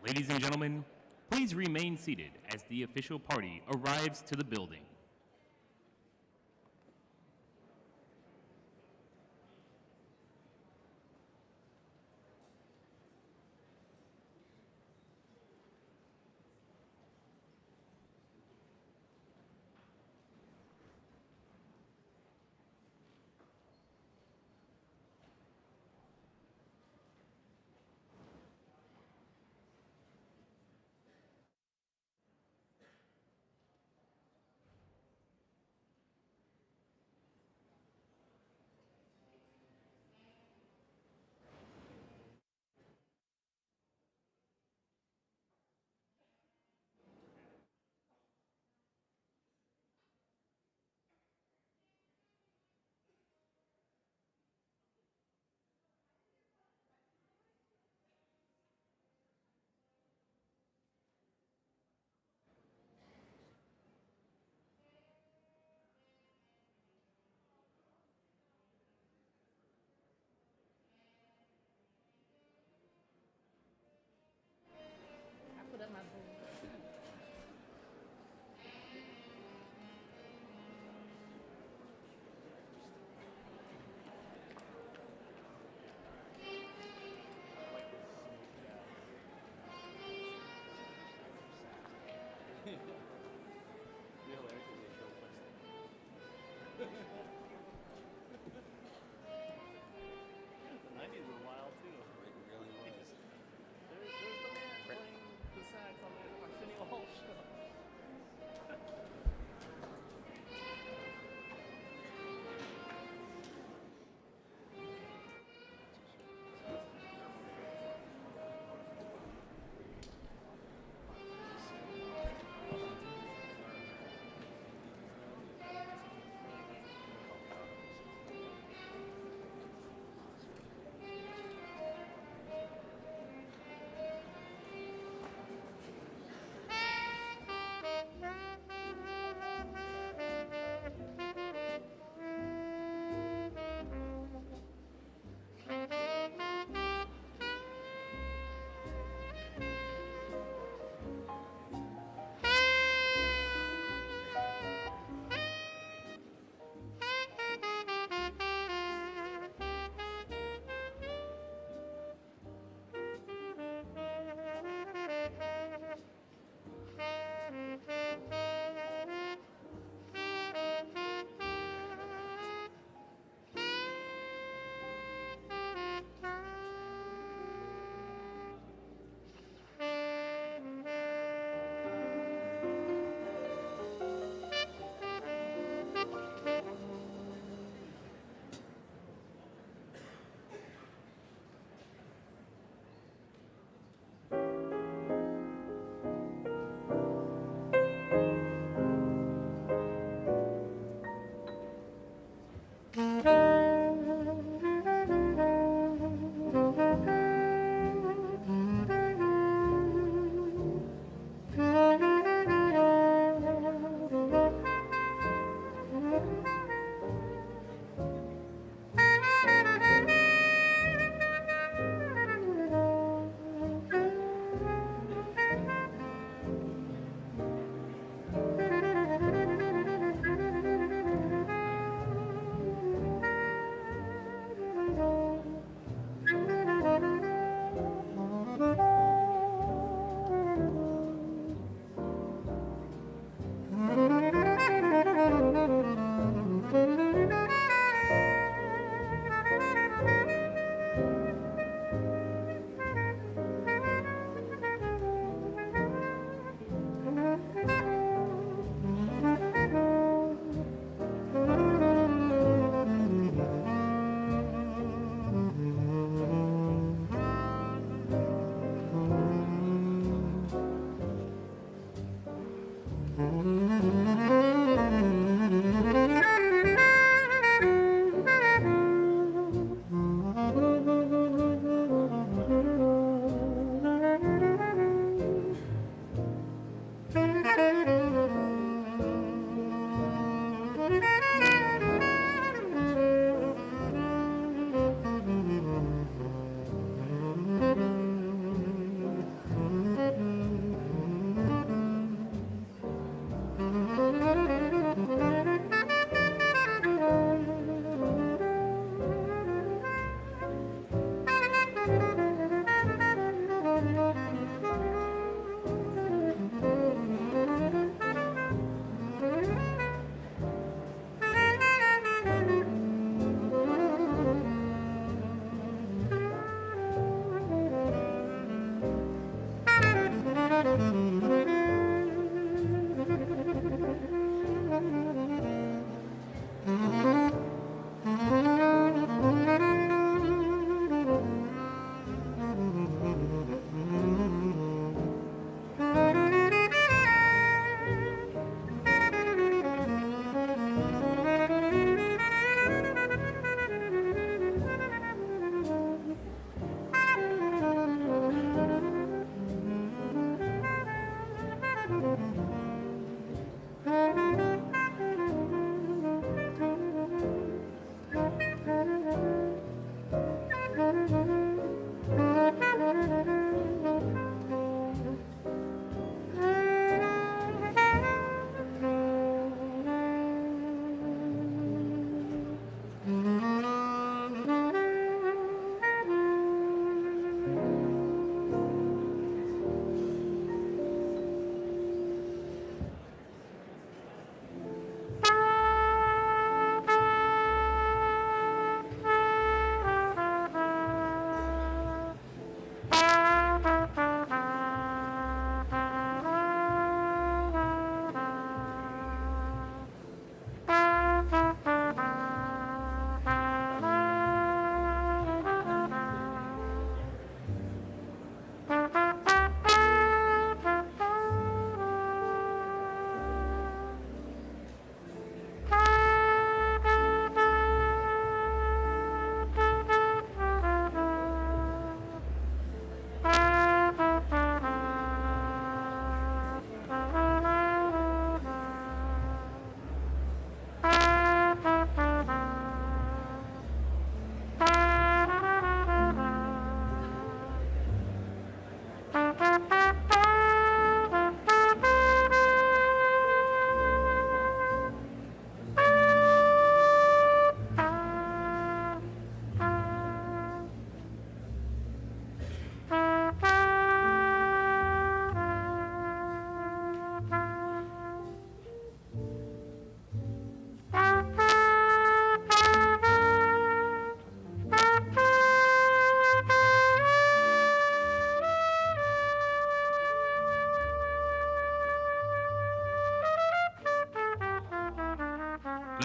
Ladies and gentlemen, please remain seated as the official party arrives to the building.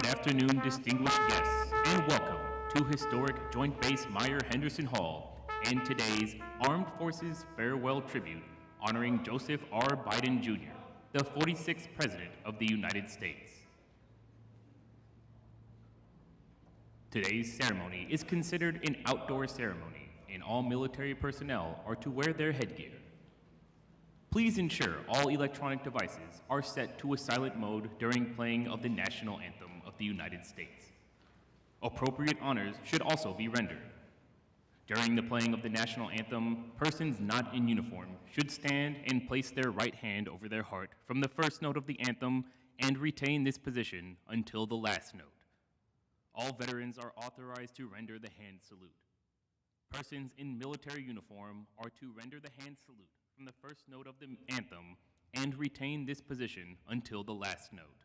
Good afternoon, distinguished guests, and welcome to historic Joint Base Meyer-Henderson Hall and today's Armed Forces Farewell Tribute honoring Joseph R. Biden Jr., the 46th President of the United States. Today's ceremony is considered an outdoor ceremony, and all military personnel are to wear their headgear. Please ensure all electronic devices are set to a silent mode during playing of the national anthem of the United States. Appropriate honors should also be rendered. During the playing of the national anthem, persons not in uniform should stand and place their right hand over their heart from the first note of the anthem and retain this position until the last note. All veterans are authorized to render the hand salute. Persons in military uniform are to render the hand salute from the first note of the anthem and retain this position until the last note.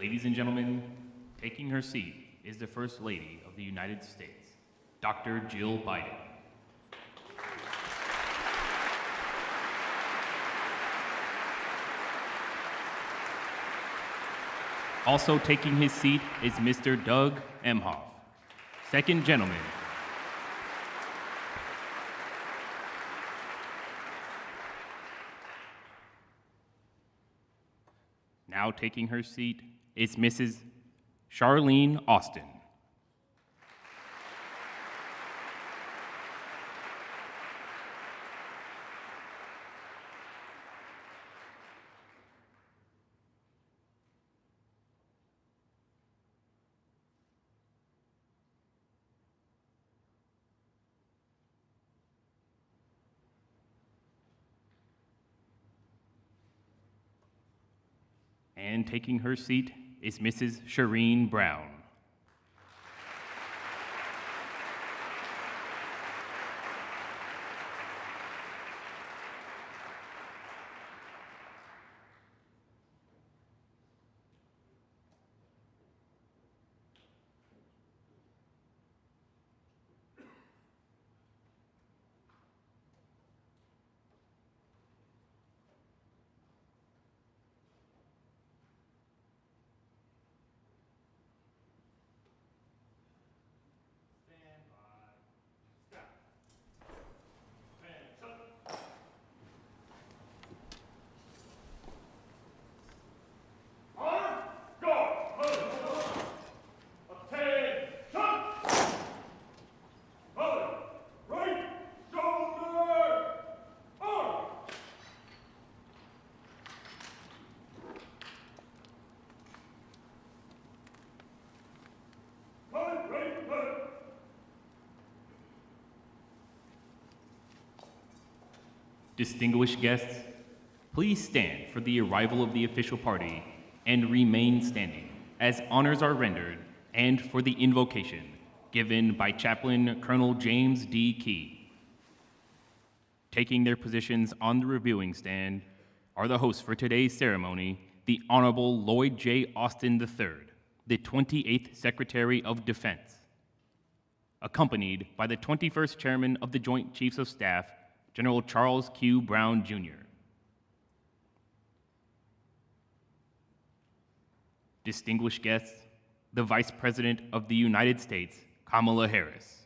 Ladies and gentlemen, taking her seat is the First Lady of the United States. Dr. Jill Biden. Also taking his seat is Mr. Doug Emhoff, second gentleman. Now taking her seat is Mrs. Charlene Austin. And taking her seat is Mrs. Shireen Brown. Distinguished guests, please stand for the arrival of the official party and remain standing as honors are rendered and for the invocation given by Chaplain Colonel James D. Key. Taking their positions on the reviewing stand are the hosts for today's ceremony, the Honorable Lloyd J. Austin III, the 28th Secretary of Defense, accompanied by the 21st Chairman of the Joint Chiefs of Staff, General Charles Q. Brown, Jr. Distinguished guests, the Vice President of the United States, Kamala Harris.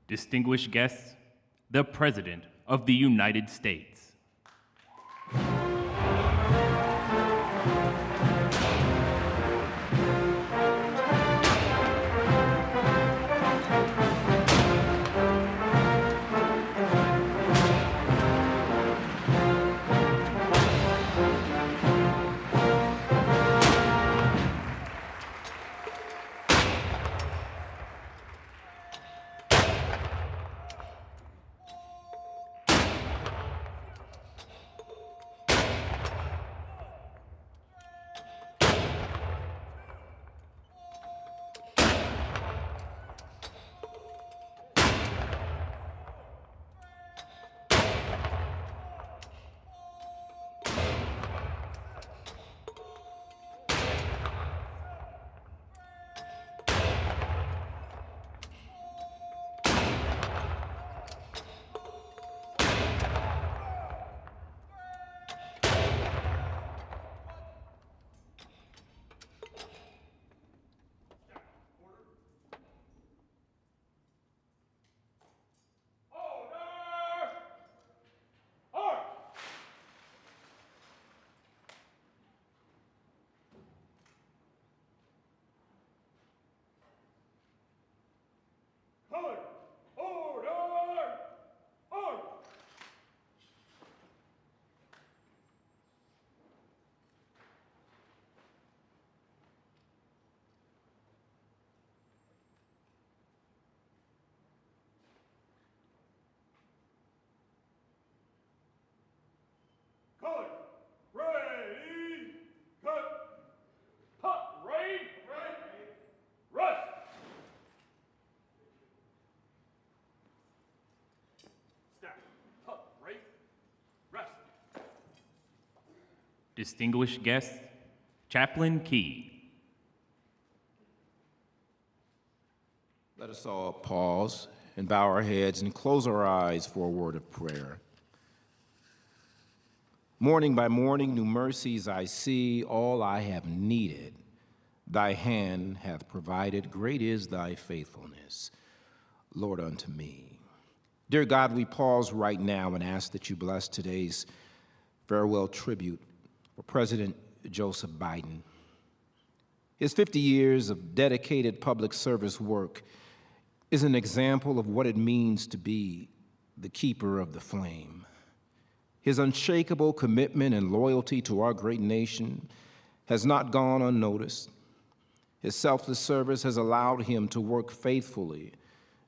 Distinguished guests, the President of the United States. Order! Distinguished guests, Chaplain Key. Let us all pause and bow our heads and close our eyes for a word of prayer. Morning by morning, new mercies I see, all I have needed, thy hand hath provided. Great is thy faithfulness, Lord, unto me. Dear God, we pause right now and ask that you bless today's farewell tribute for President Joseph Biden. His 50 years of dedicated public service work is an example of what it means to be the keeper of the flame. His unshakable commitment and loyalty to our great nation has not gone unnoticed. His selfless service has allowed him to work faithfully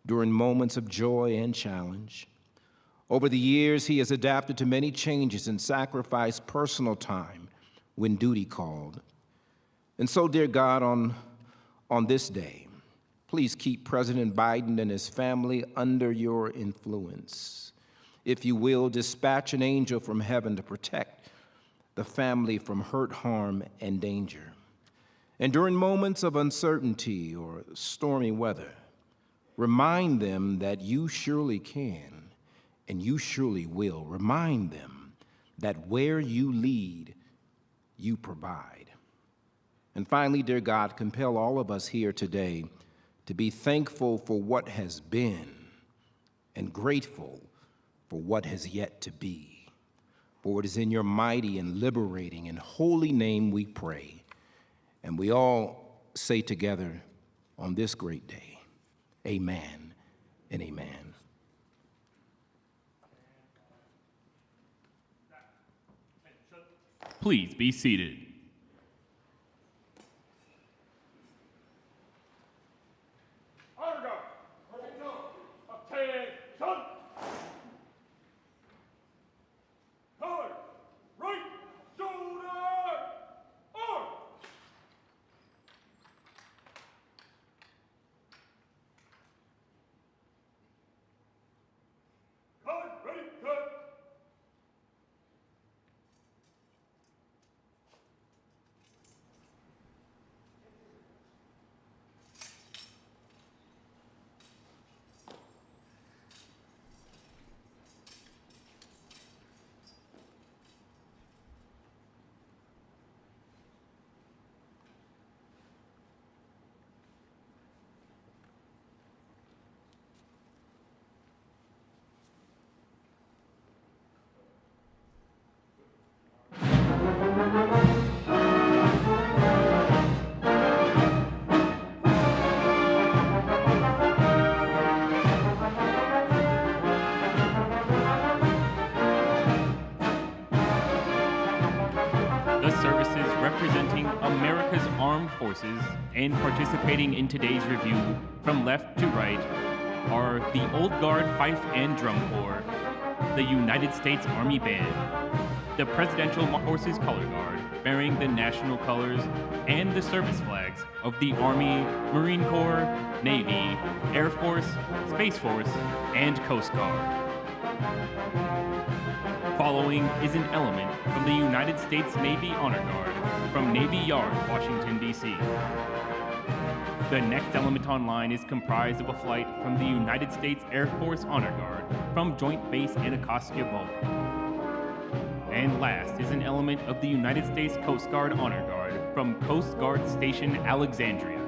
during moments of joy and challenge. Over the years, he has adapted to many changes and sacrificed personal time when duty called. And so, dear God, on this day, please keep President Biden and his family under your influence. If you will, dispatch an angel from heaven to protect the family from hurt, harm, and danger. And during moments of uncertainty or stormy weather, remind them that you surely can and you surely will. Remind them that where you lead, you provide. And finally, dear God, compel all of us here today to be thankful for what has been and grateful for what has yet to be. For it is in your mighty and liberating and holy name we pray. And we all say together on this great day, amen and amen. Please be seated. Representing America's armed forces and participating in today's review from left to right are the Old Guard Fife and Drum Corps, the United States Army Band, the Presidential Forces Color Guard bearing the national colors and the service flags of the Army, Marine Corps, Navy, Air Force, Space Force, and Coast Guard. Following is an element from the United States Navy Honor Guard from Navy Yard, Washington, D.C. The next element on line is comprised of a flight from the United States Air Force Honor Guard from Joint Base Anacostia, Bowling. And last is an element of the United States Coast Guard Honor Guard from Coast Guard Station Alexandria.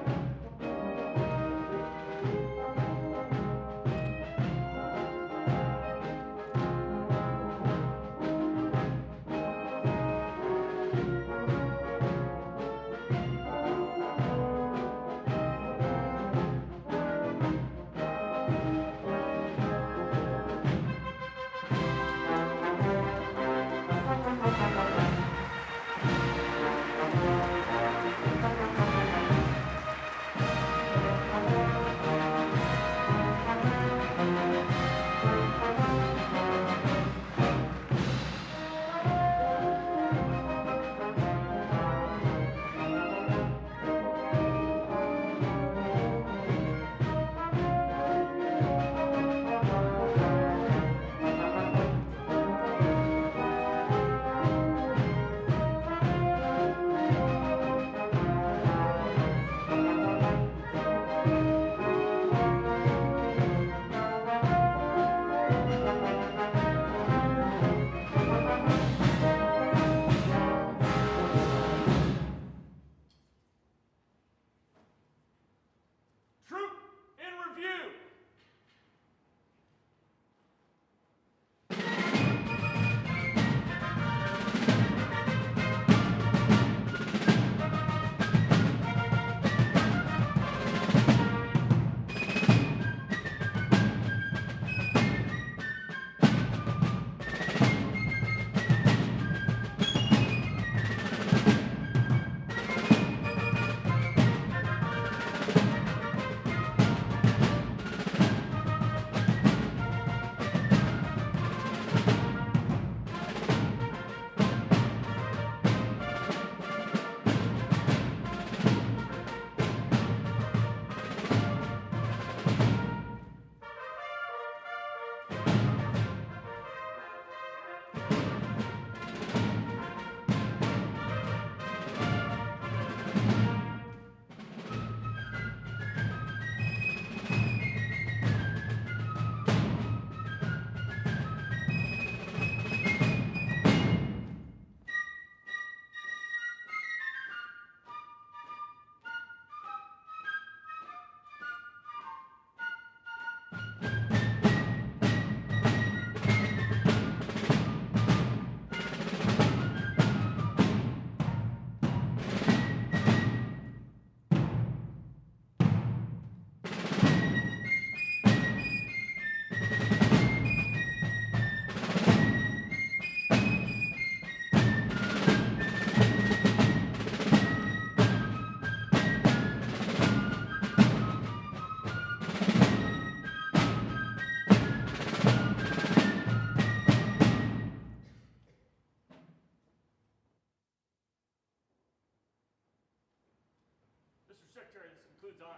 Secretary, this includes honors.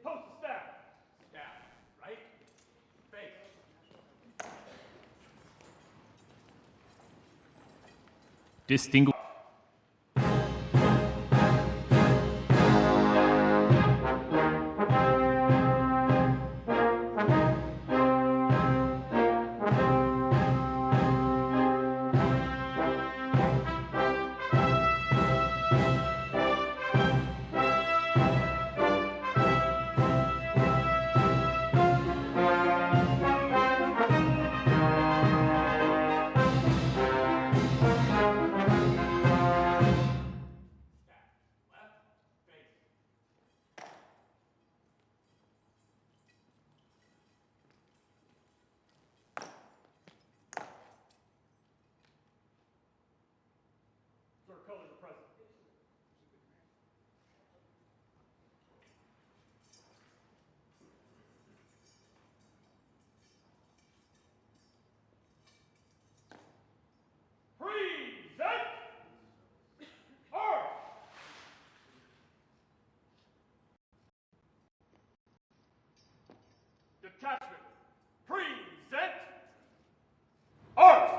Post the staff. Staff, right? Face. Distinguished. Sir, colors are present. Present. Arms. Detachment. Present. Arms.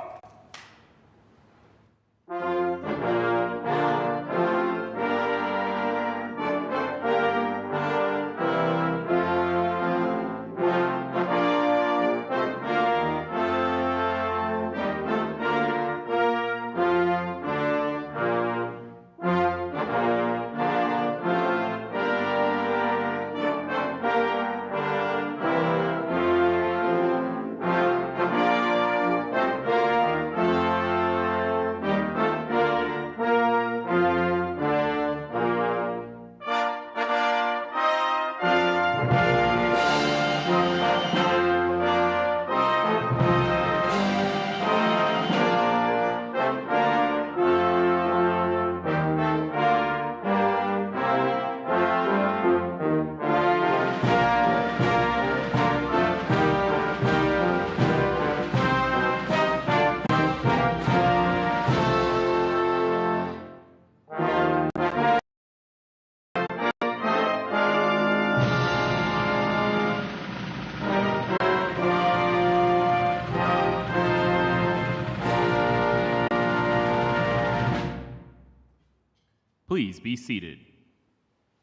Please be seated.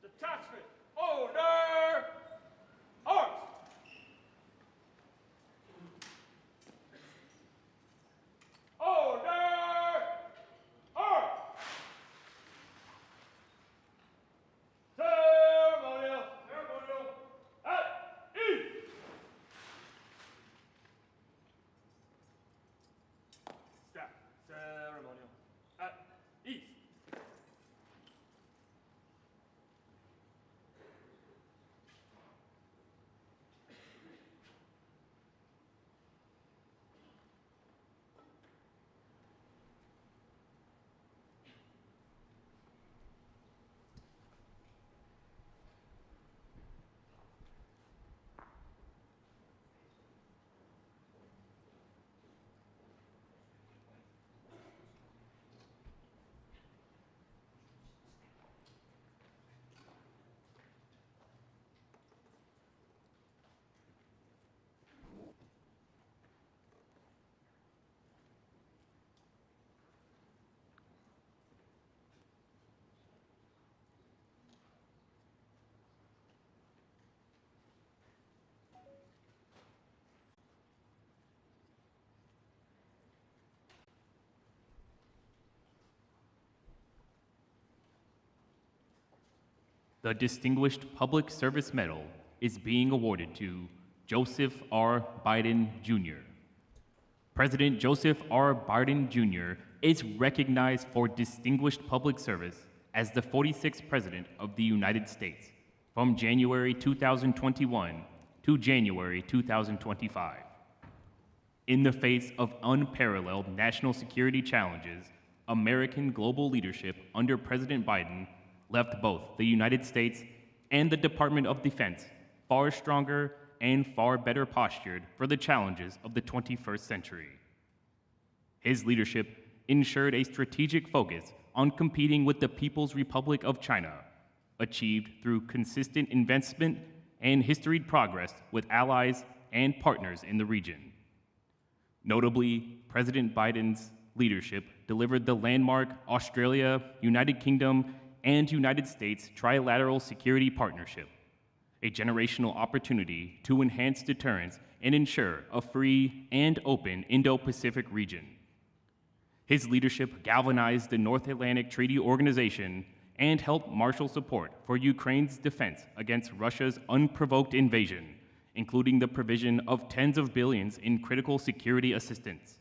Detachment. Order. Arms. Order. Arms. Ceremonial. Ceremonial. At ease. Staff. Ceremonial. At ease. The Distinguished Public Service Medal is being awarded to Joseph R. Biden, Jr. President Joseph R. Biden, Jr. is recognized for distinguished public service as the 46th President of the United States from January 2021 to January 2025. In the face of unparalleled national security challenges, American global leadership under President Biden left both the United States and the Department of Defense far stronger and far better postured for the challenges of the 21st century. His leadership ensured a strategic focus on competing with the People's Republic of China, achieved through consistent investment and historied progress with allies and partners in the region. Notably, President Biden's leadership delivered the landmark Australia, United Kingdom, and United States trilateral security partnership, a generational opportunity to enhance deterrence and ensure a free and open Indo-Pacific region. His leadership galvanized the North Atlantic Treaty Organization and helped marshal support for Ukraine's defense against Russia's unprovoked invasion, including the provision of tens of billions in critical security assistance.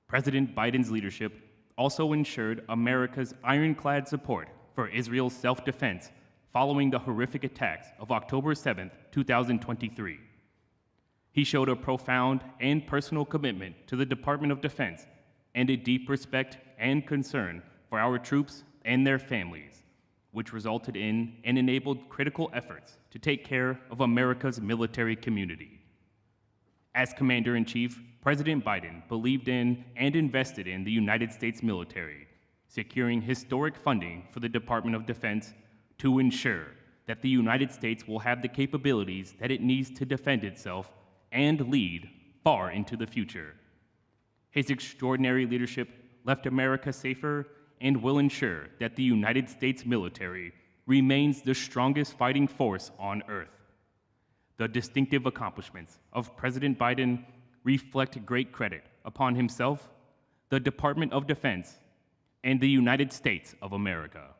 President Biden's leadership also ensured America's ironclad support for Israel's self-defense following the horrific attacks of October 7, 2023. He showed a profound and personal commitment to the Department of Defense and a deep respect and concern for our troops and their families, which resulted in and enabled critical efforts to take care of America's military community. As Commander-in-Chief, President Biden believed in and invested in the United States military, securing historic funding for the Department of Defense to ensure that the United States will have the capabilities that it needs to defend itself and lead far into the future. His extraordinary leadership left America safer and will ensure that the United States military remains the strongest fighting force on Earth. The distinctive accomplishments of President Biden reflect great credit upon himself, the Department of Defense, and the United States of America.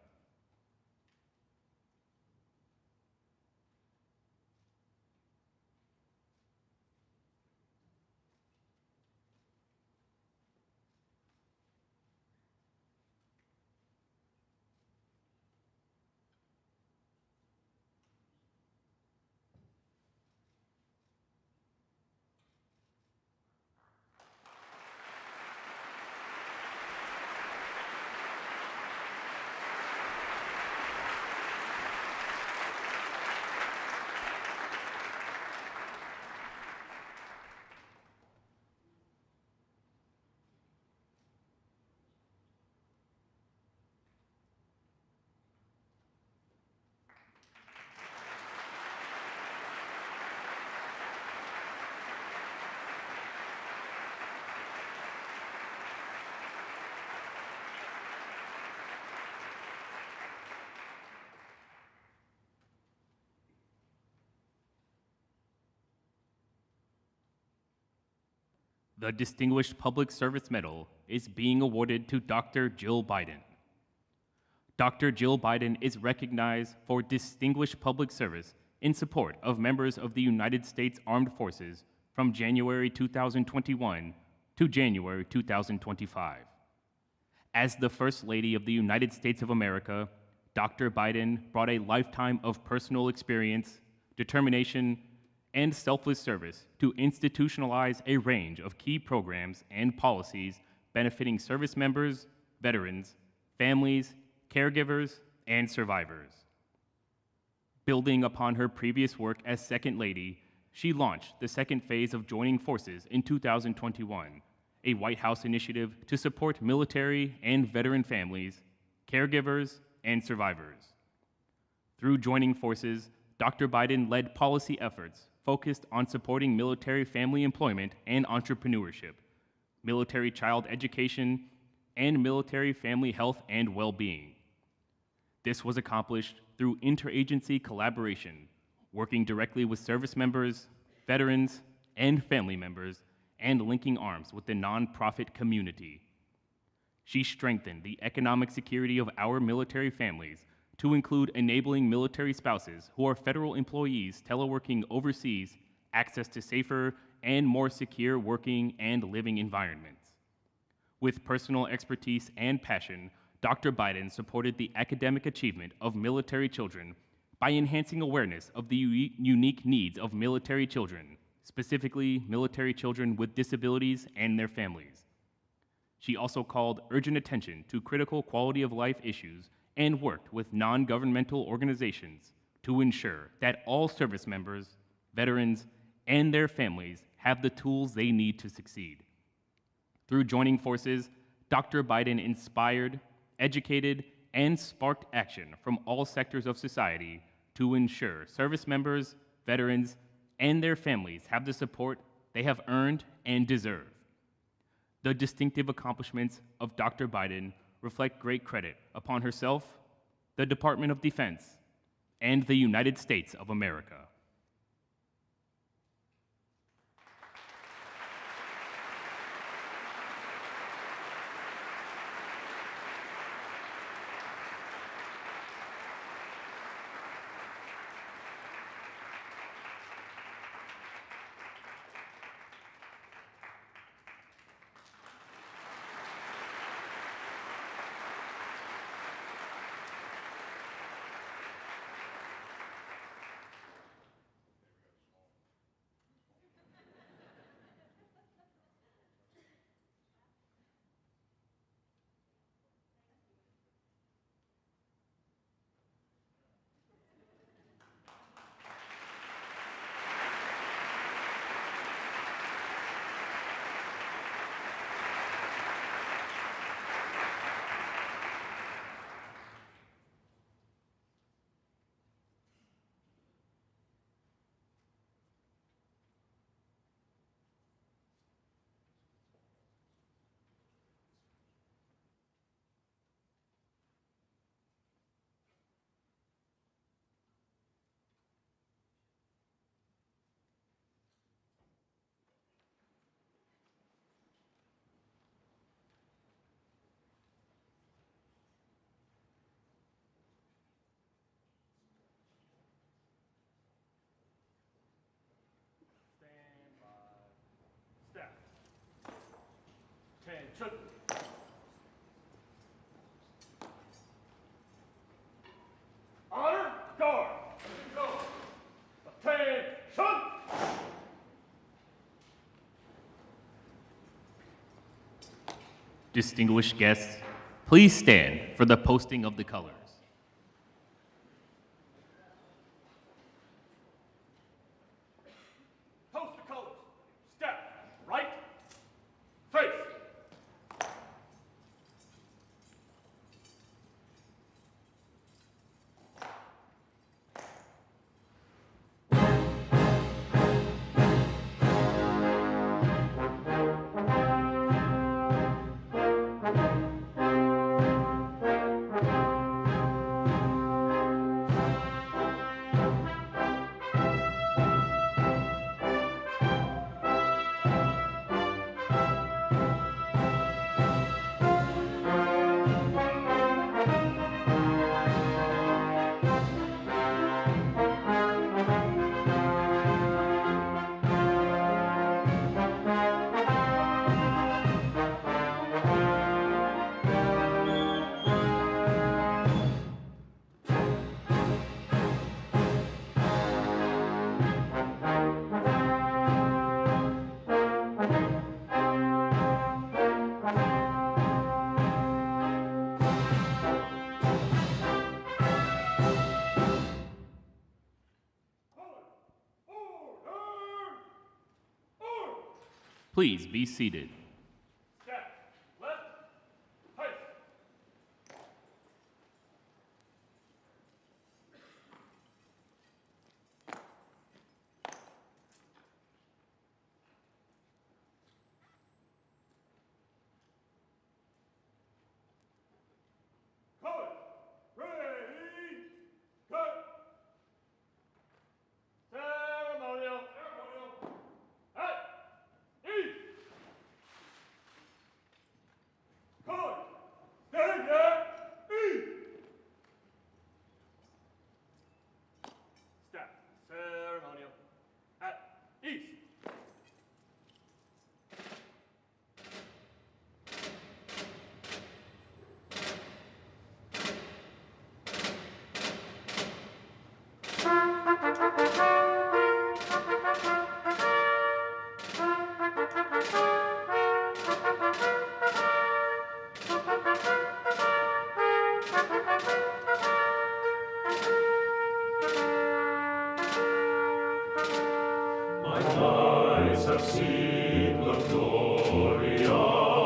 The Distinguished Public Service Medal is being awarded to Dr. Jill Biden. Dr. Jill Biden is recognized for distinguished public service in support of members of the United States Armed Forces from January 2021 to January 2025. As the First Lady of the United States of America, Dr. Biden brought a lifetime of personal experience, determination, and selfless service to institutionalize a range of key programs and policies benefiting service members, veterans, families, caregivers, and survivors. Building upon her previous work as Second Lady, she launched the second phase of Joining Forces in 2021, a White House initiative to support military and veteran families, caregivers, and survivors. Through Joining Forces, Dr. Biden led policy efforts focused on supporting military family employment and entrepreneurship, military child education, and military family health and well-being. This was accomplished through interagency collaboration, working directly with service members, veterans, and family members, and linking arms with the nonprofit community. She strengthened the economic security of our military families to include enabling military spouses who are federal employees teleworking overseas access to safer and more secure working and living environments. With personal expertise and passion, Dr. Biden supported the academic achievement of military children by enhancing awareness of the unique needs of military children, specifically military children with disabilities and their families. She also called urgent attention to critical quality of life issues and worked with non-governmental organizations to ensure that all service members, veterans, and their families have the tools they need to succeed. Through joining forces, Dr. Biden inspired, educated, and sparked action from all sectors of society to ensure service members, veterans, and their families have the support they have earned and deserve. The distinctive accomplishments of Dr. Biden reflect great credit upon herself, the Department of Defense, and the United States of America. Step. Attention. Honor, guard. Attention. Distinguished guests, please stand for the posting of the colors. Post the colors. Step. Right. Face. Please be seated. Step. Left. Face. Colors. Ready. Cut. Ceremonial. At east. Colors. Standing at east. Step. Ceremonial. At east. My eyes have seen the glory of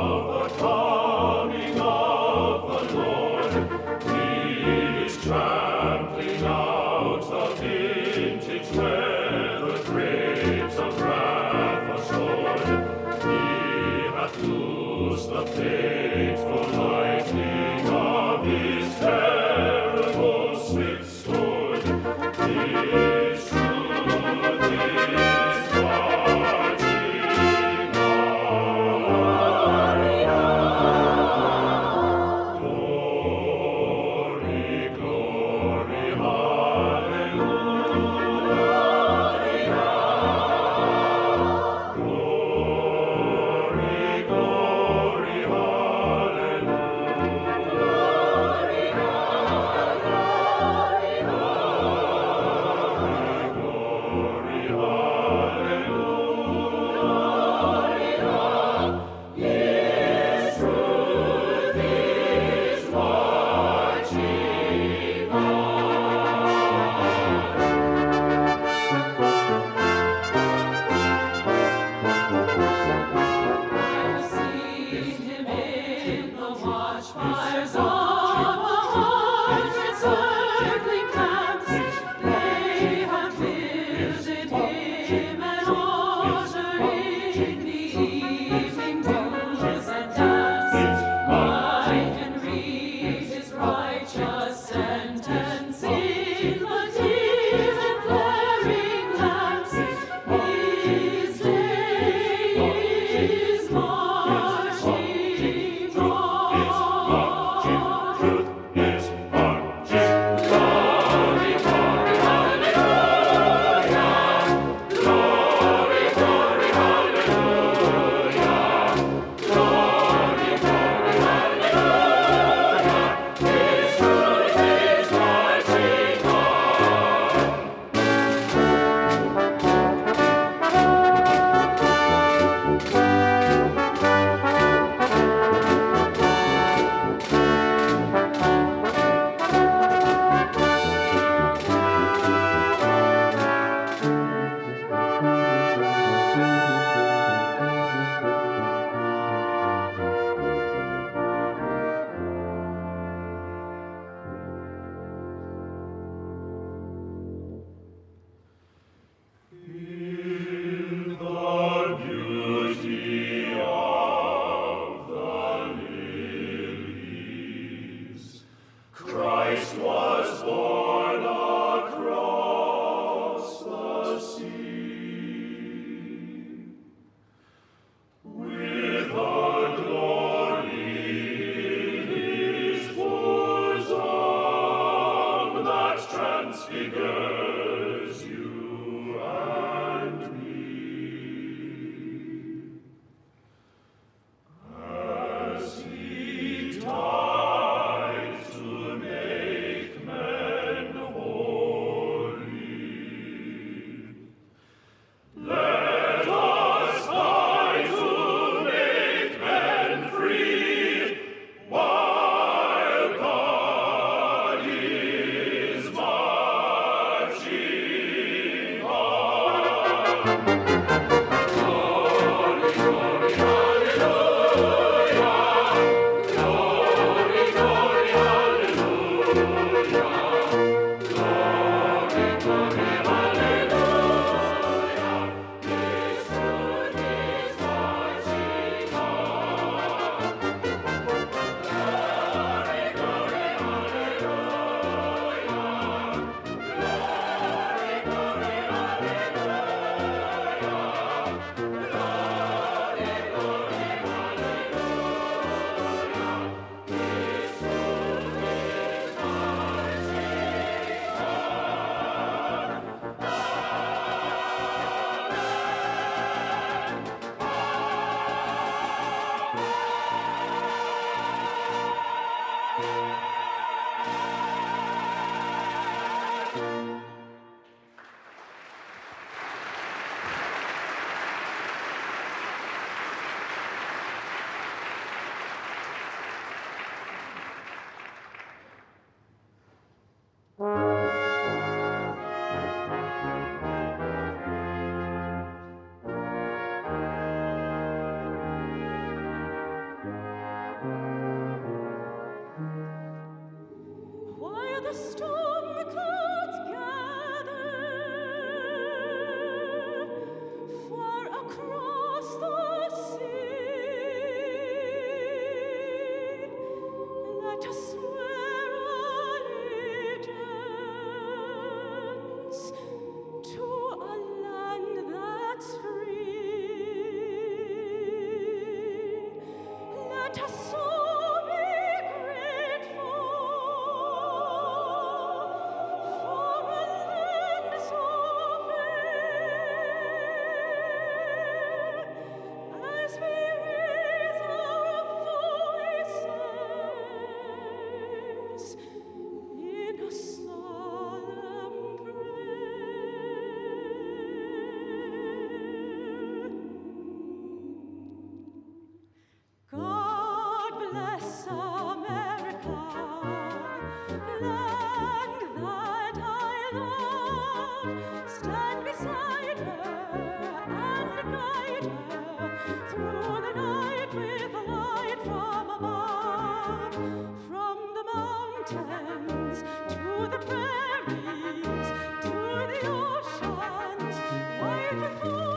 the prairies, to the oceans, wide and far.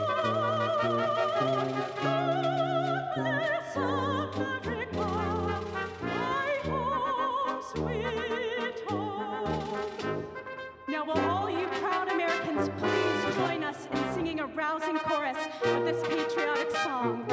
God bless America, my home, sweet home. Now will all you proud Americans please join us in singing a rousing chorus of this patriotic song.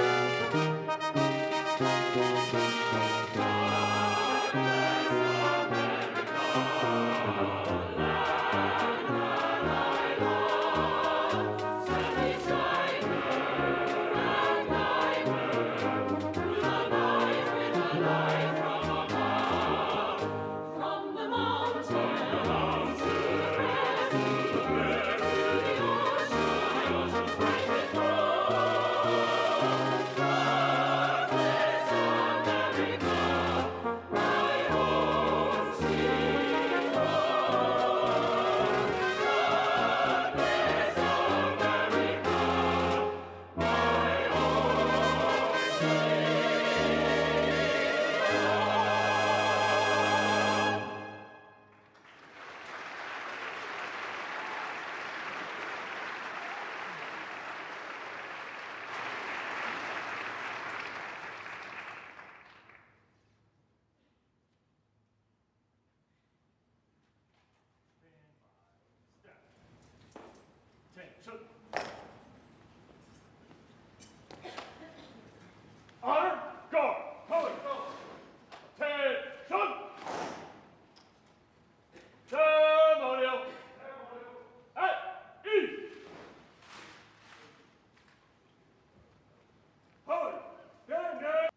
Honor, guard, color, attention! Ceremonial at ease! Color, stand down!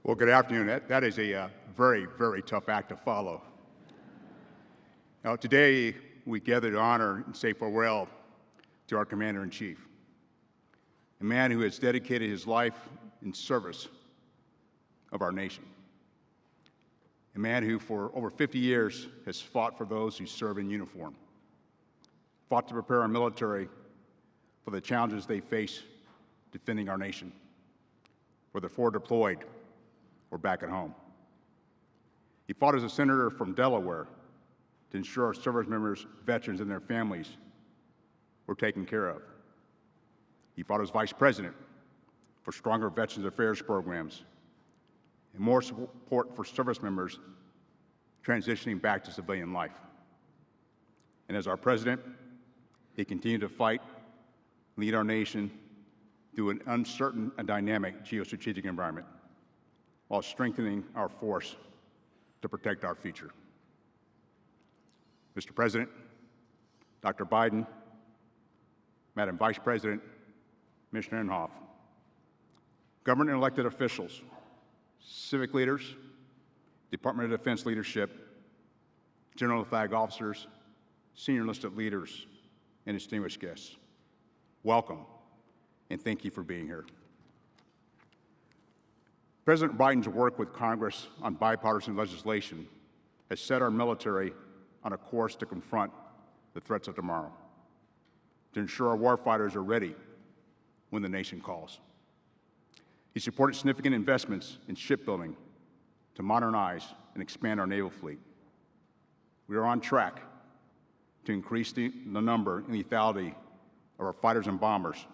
Well, good afternoon. That is a very, very tough act to follow. Now, today we gather to honor and say farewell to our Commander-in-Chief, a man who has dedicated his life in service of our nation, a man who for over 50 years has fought for those who serve in uniform, fought to prepare our military for the challenges they face defending our nation, whether forward deployed or back at home. He fought as a senator from Delaware to ensure our service members, veterans, and their families were taken care of. He fought as vice president for stronger Veterans Affairs programs and more support for service members transitioning back to civilian life. And as our president, he continued to fight, lead our nation through an uncertain and dynamic geostrategic environment, while strengthening our force to protect our future. Mr. President, Dr. Biden, Madam Vice President, Commissioner Inhofe, government and elected officials, civic leaders, Department of Defense leadership, general flag officers, senior enlisted leaders, and distinguished guests, welcome and thank you for being here. President Biden's work with Congress on bipartisan legislation has set our military on a course to confront the threats of tomorrow, to ensure our warfighters are ready when the nation calls. He supported significant investments in shipbuilding to modernize and expand our naval fleet. We are on track to increase the number and lethality of our fighters and bombers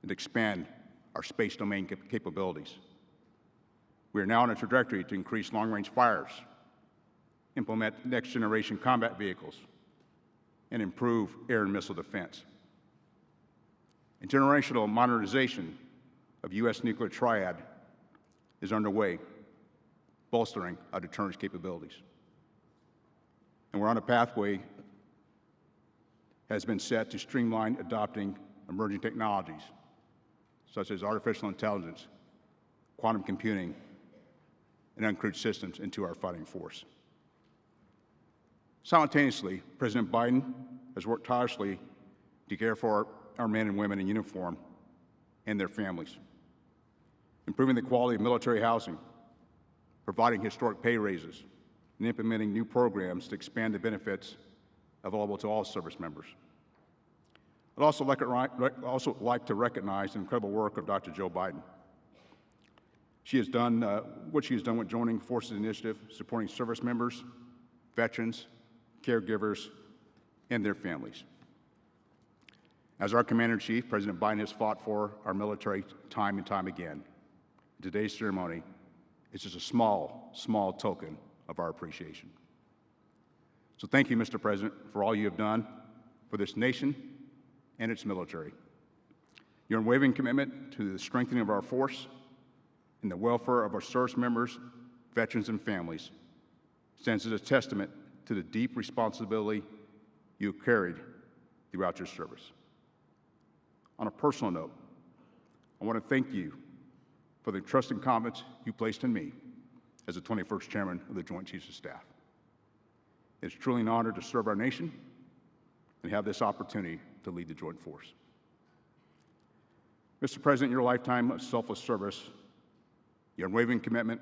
and expand our space domain capabilities. We are now on a trajectory to increase long-range fires, implement next-generation combat vehicles, and improve air and missile defense. And generational modernization of U.S. nuclear triad is underway, bolstering our deterrence capabilities. And we're on a pathway has been set to streamline adopting emerging technologies, such as artificial intelligence, quantum computing, and uncrewed systems into our fighting force. Simultaneously, President Biden has worked tirelessly to care for our men and women in uniform and their families, improving the quality of military housing, providing historic pay raises, and implementing new programs to expand the benefits available to all service members. I'd also like to recognize the incredible work of Dr. Joe Biden. She has done what she has done with Joining Forces Initiative, supporting service members, veterans, caregivers, and their families. As our Commander-in-Chief, President Biden has fought for our military time and time again. Today's ceremony is just a small, small token of our appreciation. So thank you, Mr. President, for all you have done for this nation and its military. Your unwavering commitment to the strengthening of our force and the welfare of our service members, veterans, and families stands as a testament to the deep responsibility you have carried throughout your service. On a personal note, I want to thank you for the trust and confidence you placed in me as the 21st Chairman of the Joint Chiefs of Staff. It's truly an honor to serve our nation and have this opportunity to lead the Joint Force. Mr. President, your lifetime of selfless service, your unwavering commitment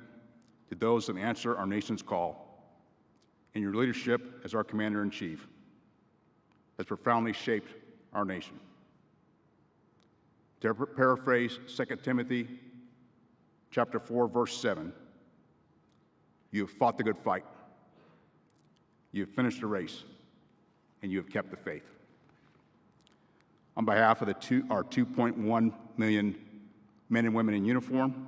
to those that answer our nation's call, and your leadership as our Commander-in-Chief has profoundly shaped our nation. To paraphrase 2 Timothy chapter 4, verse 7, you have fought the good fight, you have finished the race, and you have kept the faith. On behalf of our 2.1 million men and women in uniform,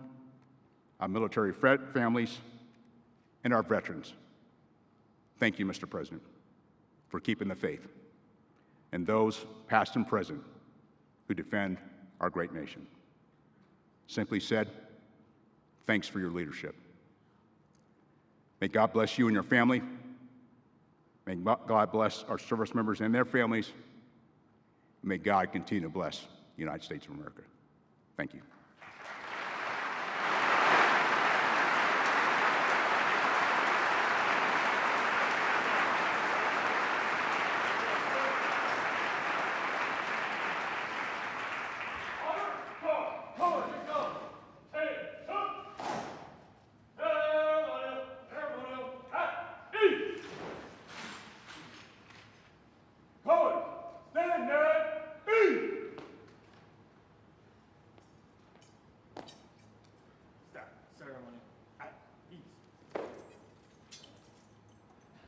our military families, and our veterans, thank you, Mr. President, for keeping the faith, and those past and present who defend our great nation. Simply said, thanks for your leadership. May God bless you and your family. May God bless our service members and their families. May God continue to bless the United States of America. Thank you.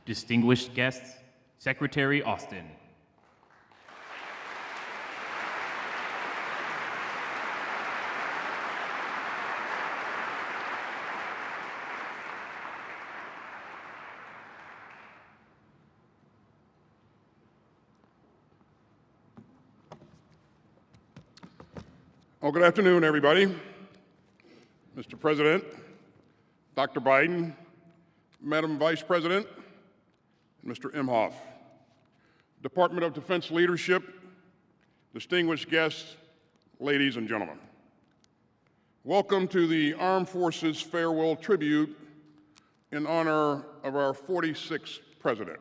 Distinguished guests, Secretary Austin. Well, good afternoon, everybody. Mr. President, Dr. Biden, Madam Vice President, Mr. Imhoff, Department of Defense leadership, distinguished guests, ladies and gentlemen. Welcome to the Armed Forces Farewell Tribute in honor of our 46th President.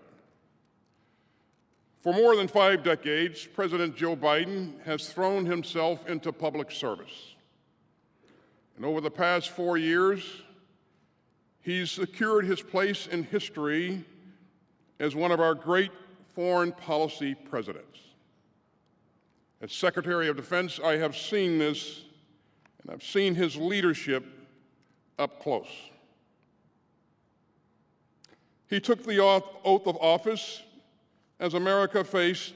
For more than 5 decades, President Joe Biden has thrown himself into public service. And over the past 4 years, he's secured his place in history as one of our great foreign policy presidents. As Secretary of Defense, I have seen this, and I've seen his leadership up close. He took the oath of office as America faced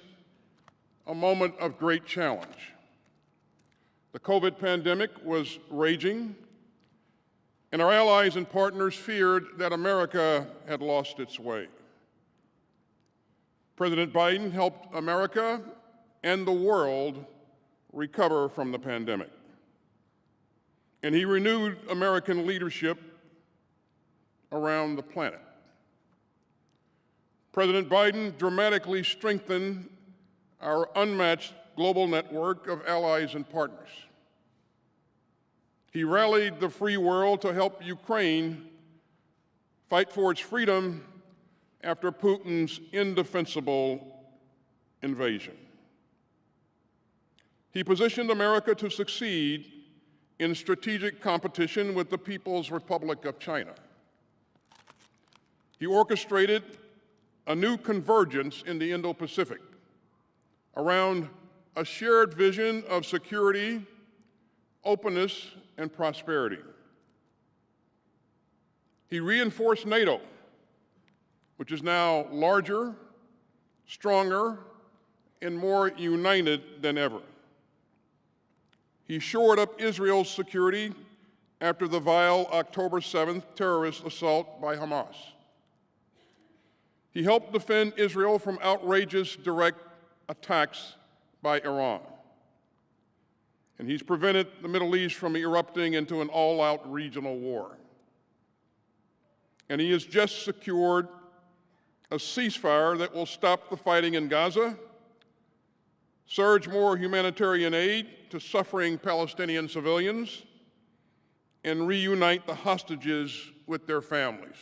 a moment of great challenge. The COVID pandemic was raging, and our allies and partners feared that America had lost its way. President Biden helped America and the world recover from the pandemic. And he renewed American leadership around the planet. President Biden dramatically strengthened our unmatched global network of allies and partners. He rallied the free world to help Ukraine fight for its freedom after Putin's indefensible invasion. He positioned America to succeed in strategic competition with the People's Republic of China. He orchestrated a new convergence in the Indo-Pacific around a shared vision of security, openness, and prosperity. He reinforced NATO, which is now larger, stronger, and more united than ever. He shored up Israel's security after the vile October 7th terrorist assault by Hamas. He helped defend Israel from outrageous direct attacks by Iran. And he's prevented the Middle East from erupting into an all-out regional war. And he has just secured a ceasefire that will stop the fighting in Gaza, surge more humanitarian aid to suffering Palestinian civilians, and reunite the hostages with their families.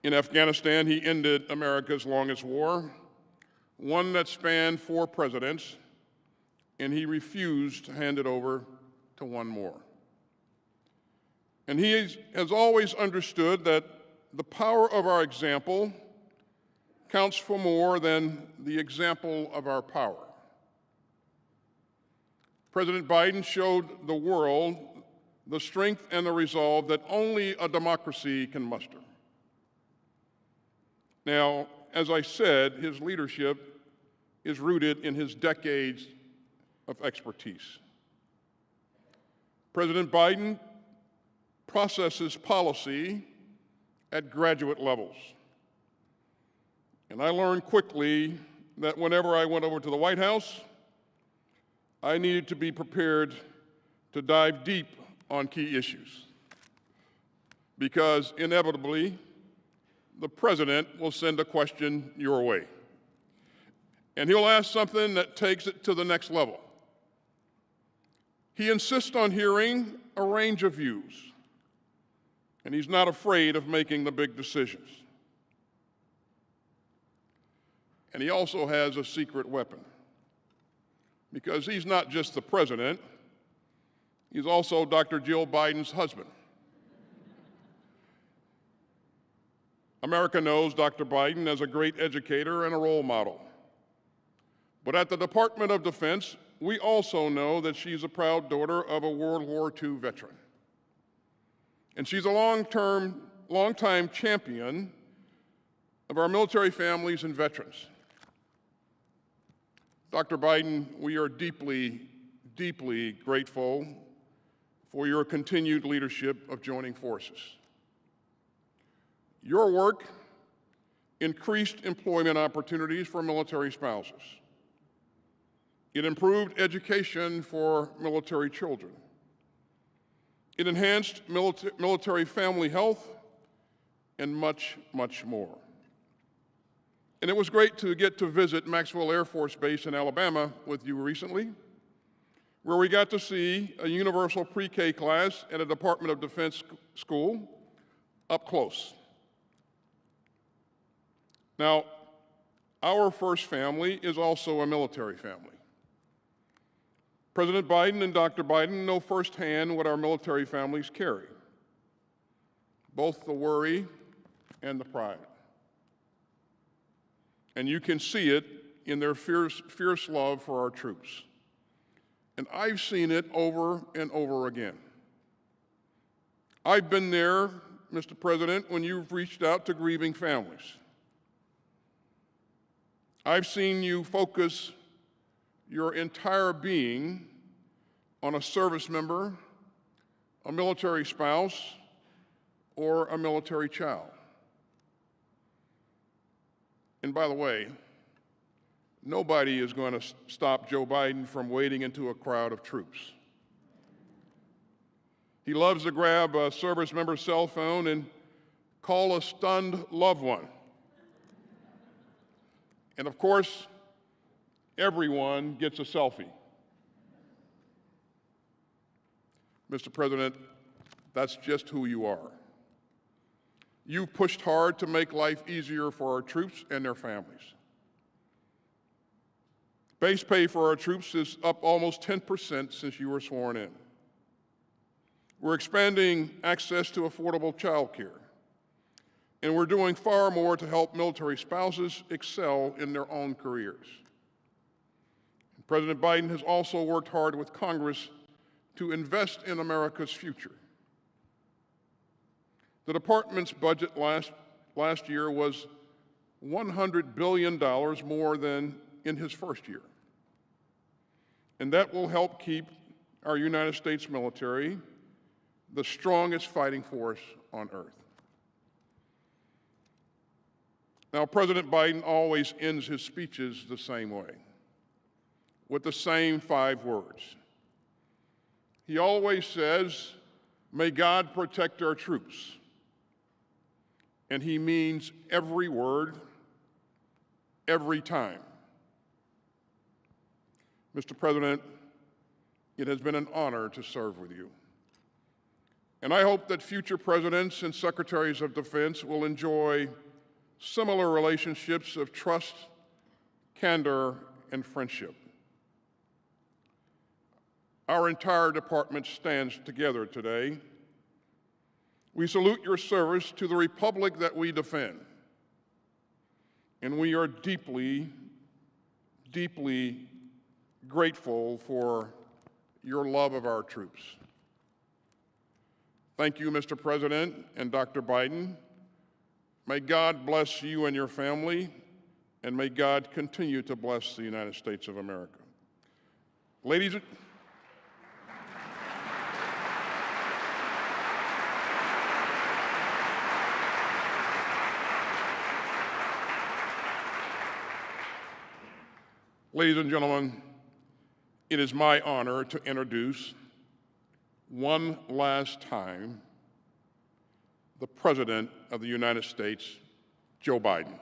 In Afghanistan, he ended America's longest war, one that spanned 4 presidents, and he refused to hand it over to one more. And he has always understood that the power of our example counts for more than the example of our power. President Biden showed the world the strength and the resolve that only a democracy can muster. Now, as I said, his leadership is rooted in his decades of expertise. President Biden processes policy at graduate levels. And I learned quickly that whenever I went over to the White House, I needed to be prepared to dive deep on key issues, because inevitably, the president will send a question your way. And he'll ask something that takes it to the next level. He insists on hearing a range of views, and he's not afraid of making the big decisions. And he also has a secret weapon, because he's not just the president, he's also Dr. Jill Biden's husband. America knows Dr. Biden as a great educator and a role model. But at the Department of Defense, we also know that she's a proud daughter of a World War II veteran. And she's a long-time champion of our military families and veterans. Dr. Biden, we are deeply, deeply grateful for your continued leadership of joining forces. Your work increased employment opportunities for military spouses. It improved education for military children. It enhanced military family health, and much, much more. And it was great to get to visit Maxwell Air Force Base in Alabama with you recently, where we got to see a universal pre-K class at a Department of Defense school up close. Now, our first family is also a military family. President Biden and Dr. Biden know firsthand what our military families carry, both the worry and the pride. And you can see it in their fierce love for our troops. And I've seen it over and over again. I've been there, Mr. President, when you've reached out to grieving families. I've seen you focus your entire being on a service member, a military spouse, or a military child. And by the way, nobody is going to stop Joe Biden from wading into a crowd of troops. He loves to grab a service member's cell phone and call a stunned loved one. And of course, everyone gets a selfie. Mr. President, that's just who you are. You've pushed hard to make life easier for our troops and their families. Base pay for our troops is up almost 10% since you were sworn in. We're expanding access to affordable child care. And we're doing far more to help military spouses excel in their own careers. President Biden has also worked hard with Congress to invest in America's future. The department's budget last year was $100 billion more than in his first year. And that will help keep our United States military the strongest fighting force on earth. Now, President Biden always ends his speeches the same way, with the same 5 words. He always says, "May God protect our troops." And he means every word, every time. Mr. President, it has been an honor to serve with you. And I hope that future presidents and secretaries of defense will enjoy similar relationships of trust, candor, and friendship. Our entire department stands together today. We salute your service to the republic that we defend. And we are deeply, deeply grateful for your love of our troops. Thank you, Mr. President and Dr. Biden. May God bless you and your family, and may God continue to bless the United States of America. Ladies and gentlemen, it is my honor to introduce one last time the President of the United States, Joe Biden.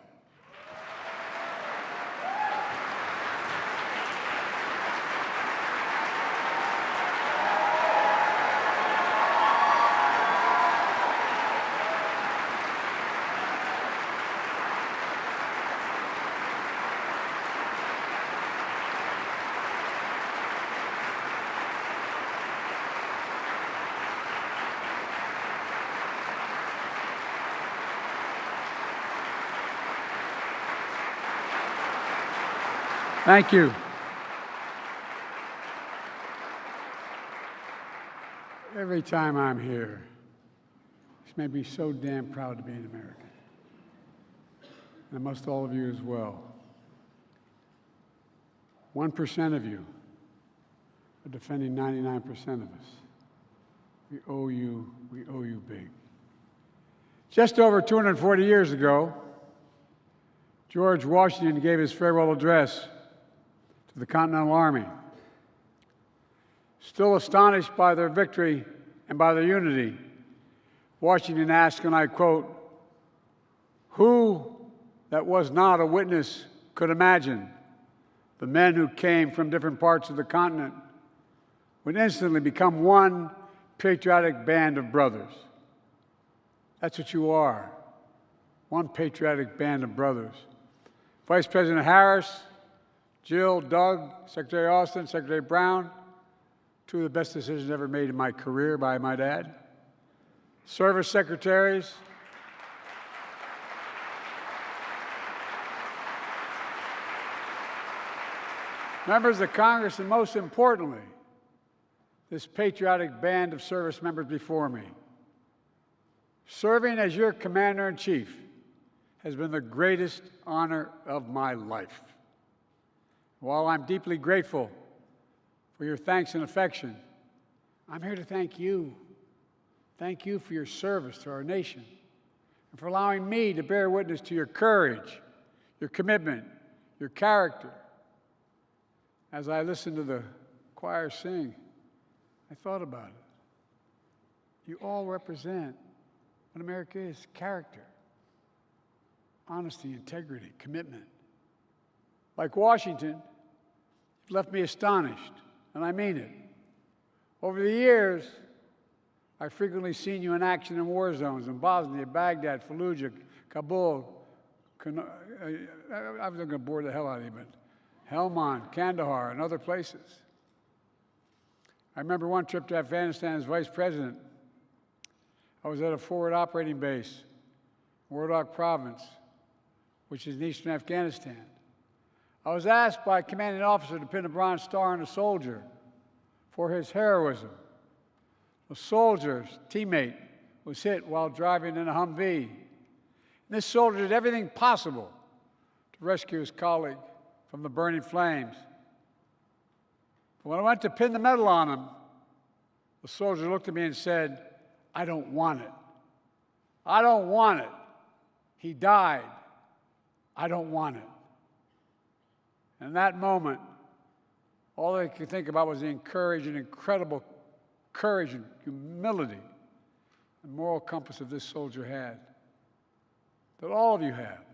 Thank you. Every time I'm here, this made me so damn proud to be an American. And most all of you as well. 1% of you are defending 99% of us. We owe you big. Just over 240 years ago, George Washington gave his farewell address to the Continental Army. Still astonished by their victory and by their unity, Washington asked, and I quote, "Who that was not a witness could imagine the men who came from different parts of the continent would instantly become one patriotic band of brothers?" That's what you are, one patriotic band of brothers. Vice President Harris, Jill, Doug, Secretary Austin, Secretary Brown, 2 of the best decisions ever made in my career, by my dad. Service secretaries, members of Congress, and most importantly, this patriotic band of service members before me. Serving as your commander-in-chief has been the greatest honor of my life. While I'm deeply grateful for your thanks and affection, I'm here to thank you. Thank you for your service to our nation and for allowing me to bear witness to your courage, your commitment, your character. As I listened to the choir sing, I thought about it. You all represent what America is: character, honesty, integrity, commitment. Like Washington, you've left me astonished, and I mean it. Over the years, I've frequently seen you in action in war zones in Bosnia, Baghdad, Fallujah, Kabul. I was going to bore the hell out of you, but Helmand, Kandahar, and other places. I remember one trip to Afghanistan as vice president. I was at a forward operating base, Wardak Province, which is in eastern Afghanistan. I was asked by a commanding officer to pin a Bronze Star on a soldier for his heroism. A soldier's teammate was hit while driving in a Humvee. And this soldier did everything possible to rescue his colleague from the burning flames. But when I went to pin the medal on him, the soldier looked at me and said, "I don't want it. I don't want it. He died. I don't want it." And in that moment, all I could think about was the incredible courage and humility and moral compass that this soldier had, that all of you have.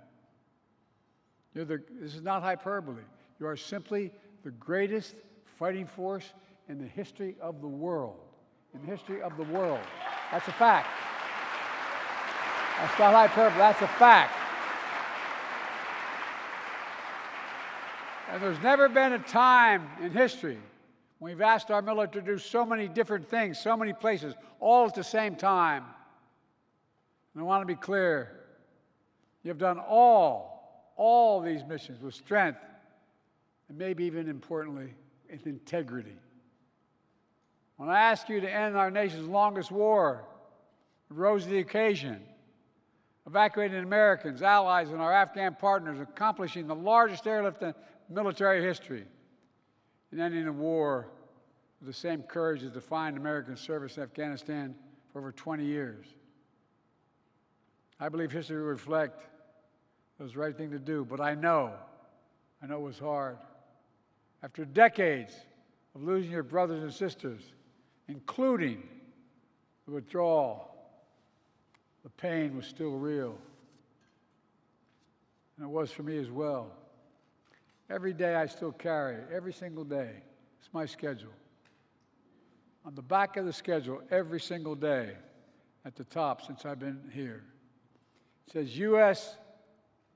This is not hyperbole. You are simply the greatest fighting force in the history of the world. In the history of the world. That's a fact. That's not hyperbole, that's a fact. And there's never been a time in history when we've asked our military to do so many different things, so many places, all at the same time. And I want to be clear, you've done all these missions with strength, and maybe even importantly, with integrity. When I ask you to end our nation's longest war, it rose to the occasion, evacuating Americans, allies, and our Afghan partners, accomplishing the largest airlift in military history, and ending a war with the same courage that defined American service in Afghanistan for over 20 years. I believe history will reflect it was the right thing to do, but I know it was hard. After decades of losing your brothers and sisters, including the withdrawal, the pain was still real. And it was for me as well. Every day I still carry, every single day. It's my schedule. On the back of the schedule, every single day, at the top since I've been here, it says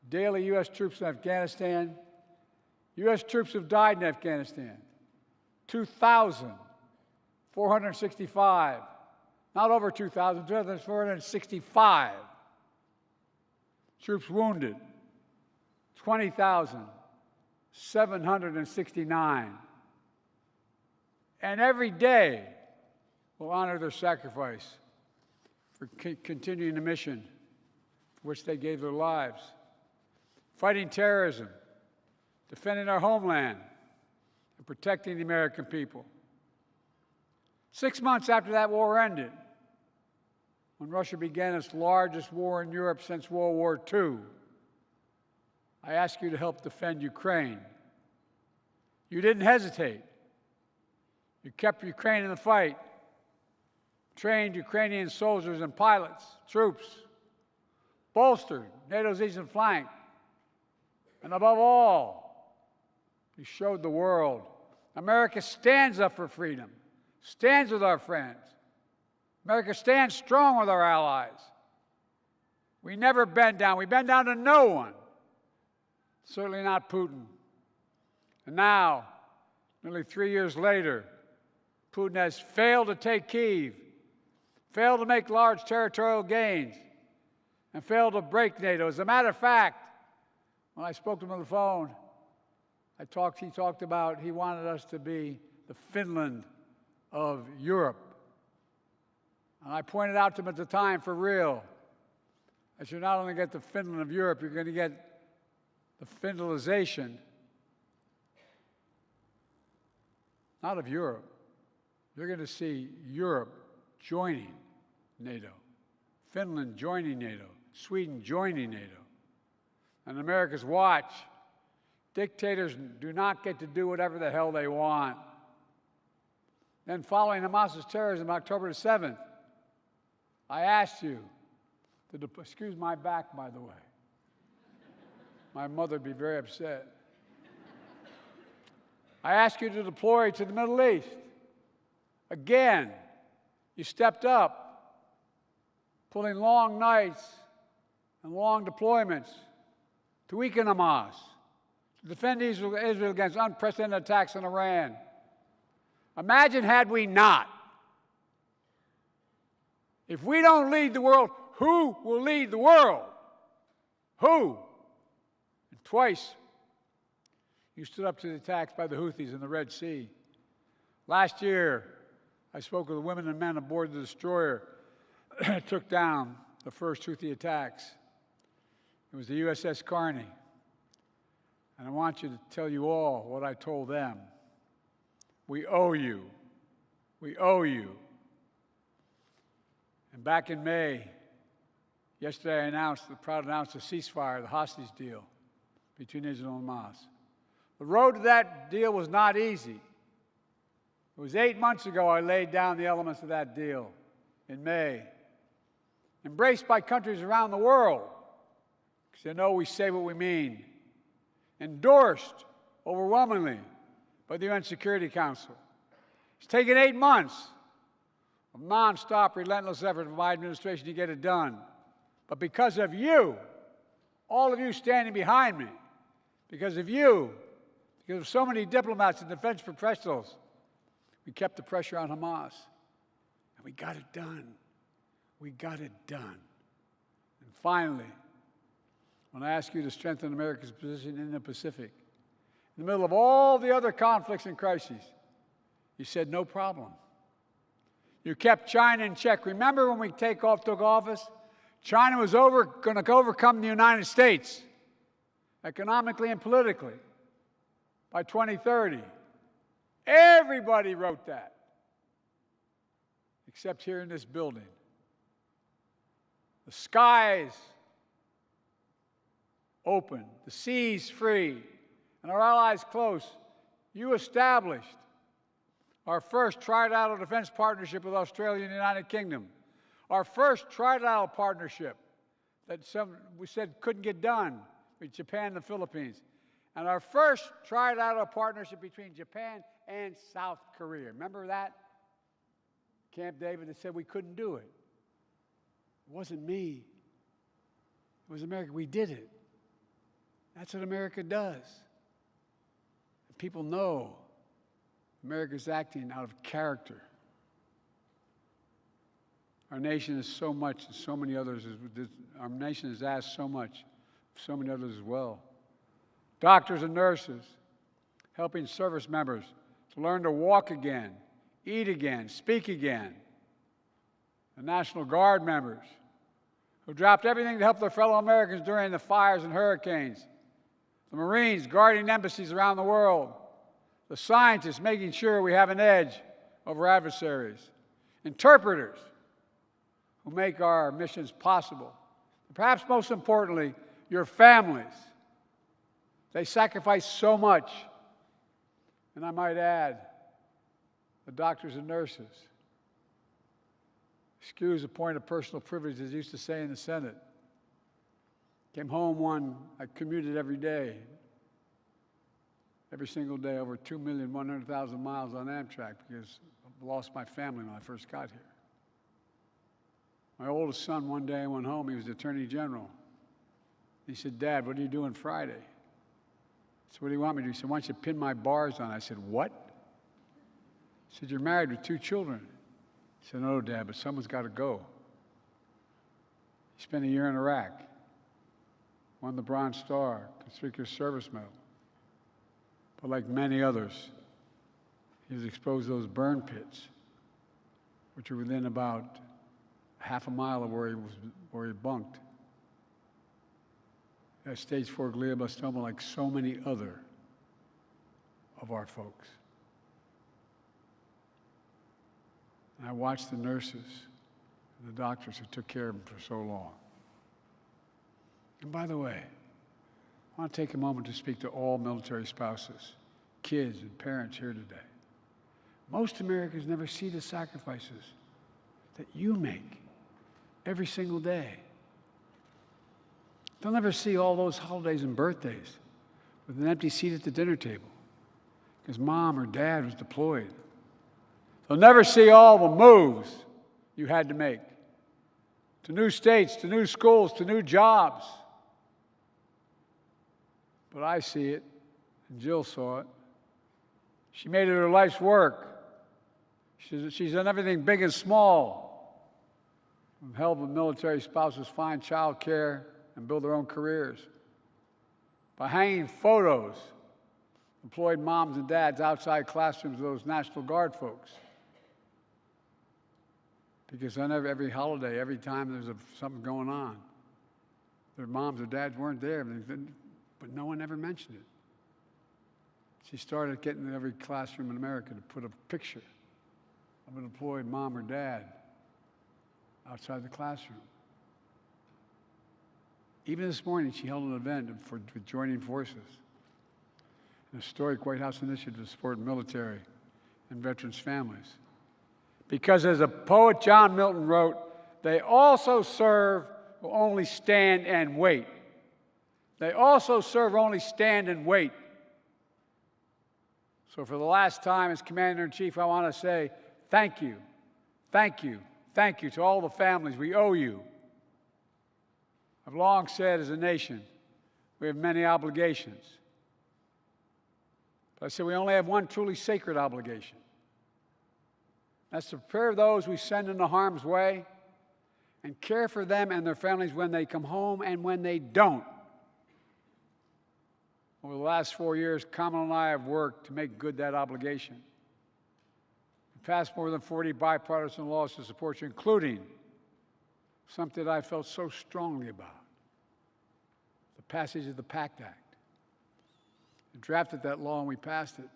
daily U.S. troops in Afghanistan. U.S. troops have died in Afghanistan. 2,465. Not over 2,000, 2,465. Troops wounded. 20,769. And every day we'll honor their sacrifice for continuing the mission for which they gave their lives. Fighting terrorism, defending our homeland, and protecting the American people. 6 months after that war ended, when Russia began its largest war in Europe since World War II, I asked you to help defend Ukraine. You didn't hesitate. You kept Ukraine in the fight, trained Ukrainian soldiers and pilots, troops, bolstered NATO's eastern flank, and above all, you showed the world America stands up for freedom, stands with our friends. America stands strong with our allies. We never bend down. We bend down to no one, certainly not Putin. And now, nearly 3 years later, Putin has failed to take Kyiv, failed to make large territorial gains, and failed to break NATO. As a matter of fact, when I spoke to him on the phone, he talked about he wanted us to be the Finland of Europe. And I pointed out to him at the time, for real, that you're not only get the Finland of Europe, you're going to get the Finlandization, not of Europe. You're going to see Europe joining NATO, Finland joining NATO, Sweden joining NATO. And America's watch, dictators do not get to do whatever the hell they want. Then following Hamas's terrorism on October the 7th, I asked you to, excuse my back, by the way. My mother would be very upset. I asked you to deploy to the Middle East. Again, you stepped up, pulling long nights and long deployments to weaken Hamas, to defend Israel against unprecedented attacks on Iran. Imagine had we not. If we don't lead the world, who will lead the world? Who? And twice, you stood up to the attacks by the Houthis in the Red Sea. Last year, I spoke with the women and men aboard the destroyer that took down the first Houthi attacks. It was the USS Carney. And I want you to tell you all what I told them. We owe you. We owe you. And back in May, yesterday I proud to announce a ceasefire, the hostage deal between Israel and Hamas. The road to that deal was not easy. It was 8 months ago I laid down the elements of that deal in May, embraced by countries around the world, because they know we say what we mean, endorsed overwhelmingly by the UN Security Council. It's taken 8 months of nonstop, relentless effort from my administration to get it done. But because of you, all of you standing behind me, because of you, because of so many diplomats and defense professionals, we kept the pressure on Hamas. And we got it done. We got it done. And finally, when I ask you to strengthen America's position in the Pacific, in the middle of all the other conflicts and crises, you said no problem. You kept China in check. Remember when we took office? China was going to overcome the United States economically and politically by 2030. Everybody wrote that, except here in this building. The skies open, the seas free, and our allies close. You established our first trilateral defense partnership with Australia and the United Kingdom. Our first trilateral partnership that we said couldn't get done with Japan and the Philippines. And our first trilateral partnership between Japan and South Korea. Remember that? Camp David that said we couldn't do it. It wasn't me. It was America. We did it. That's what America does. And people know America's acting out of character. Our nation is so much, and so many others. Our nation has asked so much, so many others as well. Doctors and nurses, helping service members to learn to walk again, eat again, speak again. The National Guard members who dropped everything to help their fellow Americans during the fires and hurricanes. The Marines guarding embassies around the world. The scientists making sure we have an edge over adversaries. Interpreters who make our missions possible. And perhaps most importantly, your families. They sacrifice so much. And I might add, the doctors and nurses. Excuse a point of personal privilege, as used to say in the Senate. Came home I commuted every day. Every single day, over 2,100,000 miles on Amtrak, because I lost my family when I first got here. My oldest son, one day I went home, he was the Attorney General. He said, "Dad, what are you doing Friday?" I said, "What do you want me to do?" He said, "Why don't you pin my bars on?" I said, "What?" He said, "You're married with 2 children." I said, "No, Dad, but someone's got to go." He spent a year in Iraq, won the Bronze Star, Conspicuous Service Medal. But like many others, he was exposed to those burn pits, which are within about half a mile of where he bunked. At stage 4 glioblastoma, like so many other of our folks. And I watched the nurses and the doctors who took care of him for so long. And by the way, I want to take a moment to speak to all military spouses, kids, and parents here today. Most Americans never see the sacrifices that you make every single day. They'll never see all those holidays and birthdays with an empty seat at the dinner table because mom or dad was deployed. They'll never see all the moves you had to make to new states, to new schools, to new jobs. But I see it, And Jill saw it. She made it her life's work. She's done everything big and small, from help with military spouses find child care and build their own careers, by hanging photos, employed moms and dads outside classrooms of those National Guard folks. Because on every holiday, every time there's something going on, their moms or dads weren't there, but no one ever mentioned it. She started getting in every classroom in America to put a picture of an employed mom or dad outside the classroom. Even this morning, she held an event for joining forces, an historic White House initiative to support military and veterans' families. Because as the poet John Milton wrote, they also serve will only stand and wait. They also serve only stand and wait. So for the last time as Commander-in-Chief, I want to say thank you, thank you, thank you to all the families. We owe you. I've long said as a nation, we have many obligations. But I said we only have one truly sacred obligation. That's to prepare those we send into harm's way and care for them and their families when they come home and when they don't. Over the last 4 years, Kamala and I have worked to make good that obligation. We passed more than 40 bipartisan laws to support you, including something that I felt so strongly about, the passage of the PACT Act. We drafted that law and we passed it.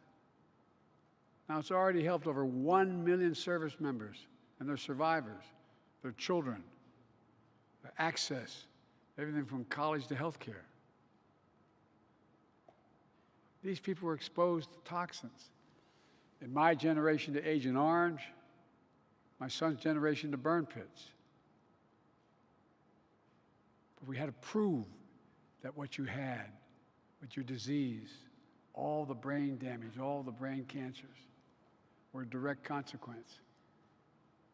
Now it's already helped over 1 million service members and their survivors, their children, their access, everything from college to health care. These people were exposed to toxins. In my generation to Agent Orange, my son's generation to burn pits. But we had to prove that what you had, with your disease, all the brain damage, all the brain cancers, were a direct consequence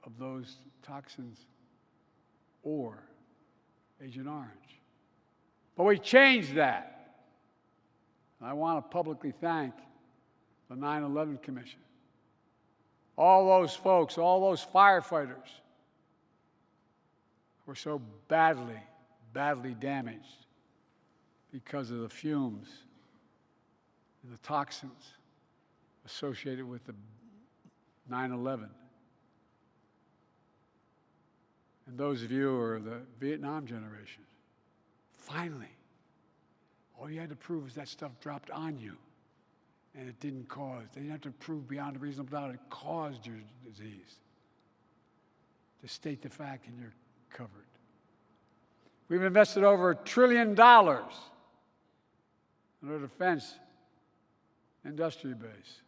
of those toxins or Agent Orange. But we changed that. And I want to publicly thank the 9/11 Commission, all those folks, all those firefighters who were so badly, badly damaged because of the fumes and the toxins associated with the 9/11. And those of you who are the Vietnam generation, finally, all you had to prove is that stuff dropped on you, and it didn't cause. They didn't have to prove beyond a reasonable doubt it caused your disease. Just state the fact and you're covered. We've invested over $1 trillion in our defense industry base.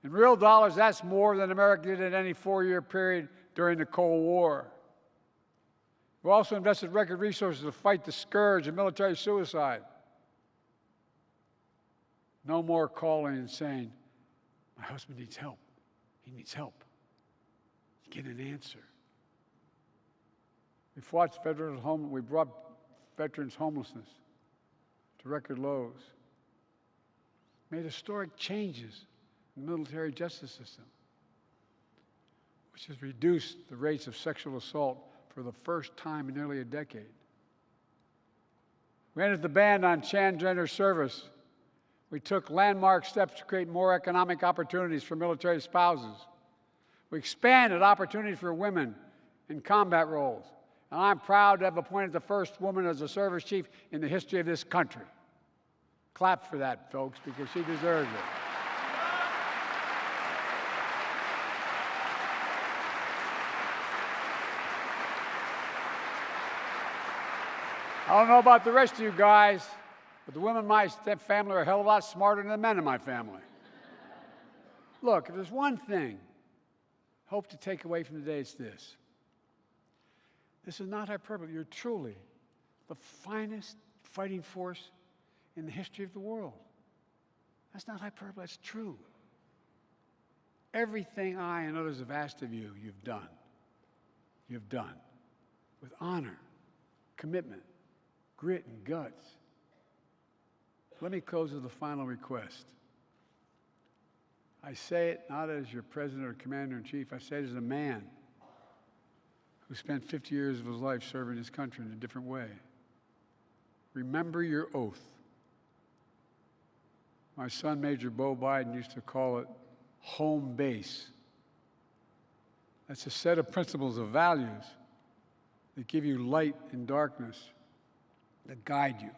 In real dollars, that's more than America did in any 4-year period during the Cold War. We also invested record resources to fight the scourge of military suicide. No more calling and saying, my husband needs help. He needs help. Get an answer. We brought veterans' homelessness to record lows. Made historic changes in the military justice system, which has reduced the rates of sexual assault for the first time in nearly a decade. We ended the ban on transgender service. We took landmark steps to create more economic opportunities for military spouses. We expanded opportunities for women in combat roles. And I'm proud to have appointed the first woman as a service chief in the history of this country. Clap for that, folks, because she deserves it. I don't know about the rest of you guys, but the women in my family are a hell of a lot smarter than the men in my family. Look, if there's one thing I hope to take away from today, it's this. This is not hyperbole. You're truly the finest fighting force in the history of the world. That's not hyperbole. That's true. Everything I and others have asked of you, you've done. You've done with honor, commitment, grit, and guts. Let me close with a final request. I say it not as your president or commander-in-chief. I say it as a man who spent 50 years of his life serving his country in a different way. Remember your oath. My son, Major Bo Biden, used to call it home base. That's a set of principles of values that give you light in darkness, that guide you.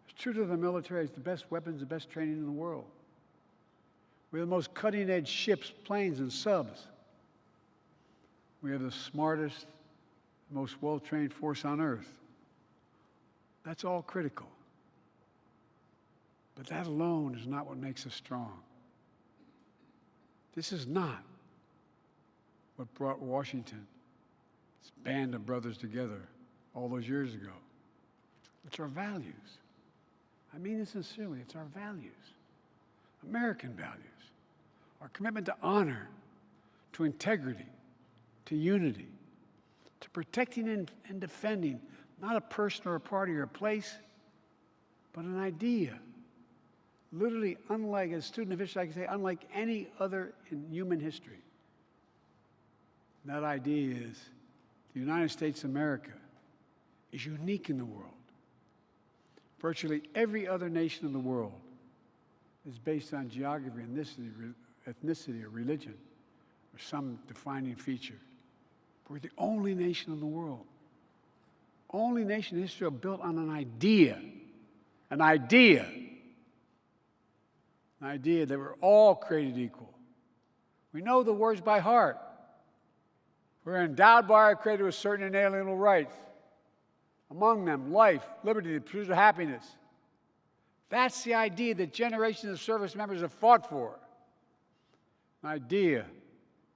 It's true to the military, it's the best weapons, the best training in the world. We have the most cutting-edge ships, planes, and subs. We have the smartest, most well-trained force on earth. That's all critical. But that alone is not what makes us strong. This is not what brought Washington, this band of brothers together all those years ago. It's our values. I mean this sincerely. It's our values, American values, our commitment to honor, to integrity, to unity, to protecting and defending not a person or a party or a place, but an idea. Literally unlike, as student official, I can say, unlike any other in human history. And that idea is the United States of America is unique in the world. Virtually every other nation in the world is based on geography, ethnicity, or religion, or some defining feature. We're the only nation in the world, only nation in history built on an idea that we're all created equal. We know the words by heart. We're endowed by our Creator with certain inalienable rights. Among them, life, liberty, the pursuit of happiness. That's the idea that generations of service members have fought for. An idea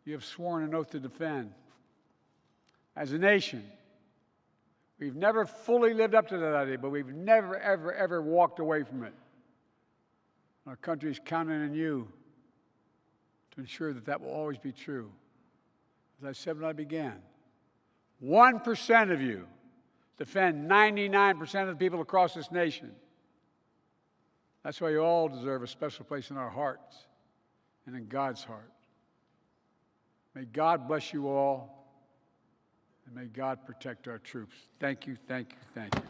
you have sworn an oath to defend. As a nation, we've never fully lived up to that idea, but we've never, ever, ever walked away from it. Our country is counting on you to ensure that that will always be true. As I said when I began, 1% of you defend 99% of the people across this nation. That's why you all deserve a special place in our hearts and in God's heart. May God bless you all, and may God protect our troops. Thank you, thank you, thank you.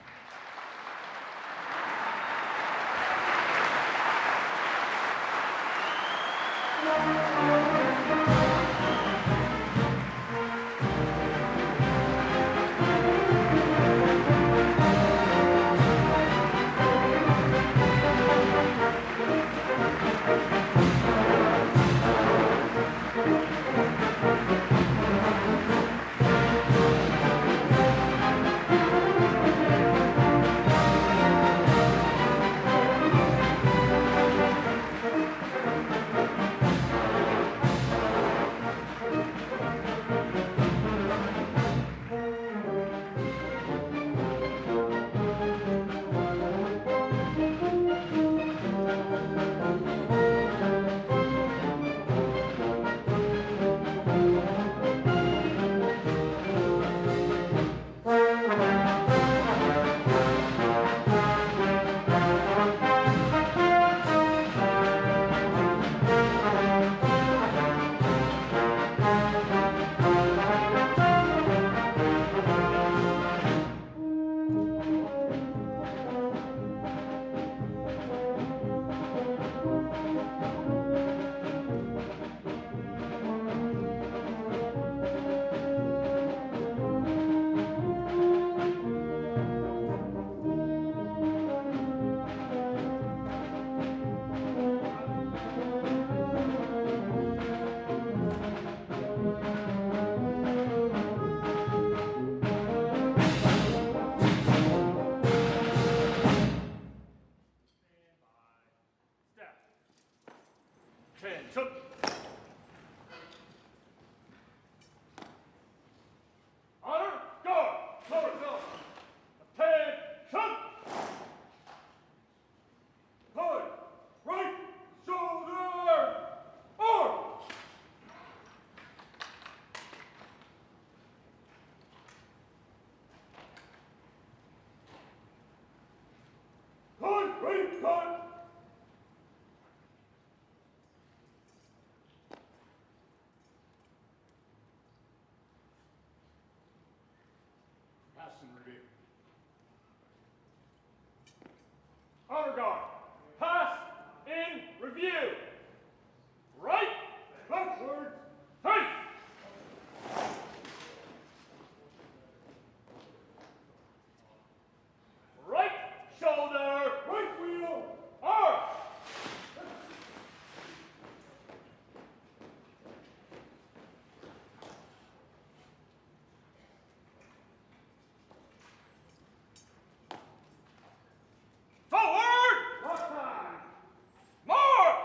Good. Pass and review. Honor guard. Pass in review. Right. Backwards. Face. Right shoulder. Right wheel. Arm. Forward. Left side. March.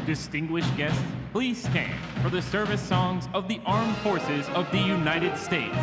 Distinguished guests, please stand for the service songs of the Armed Forces of the United States.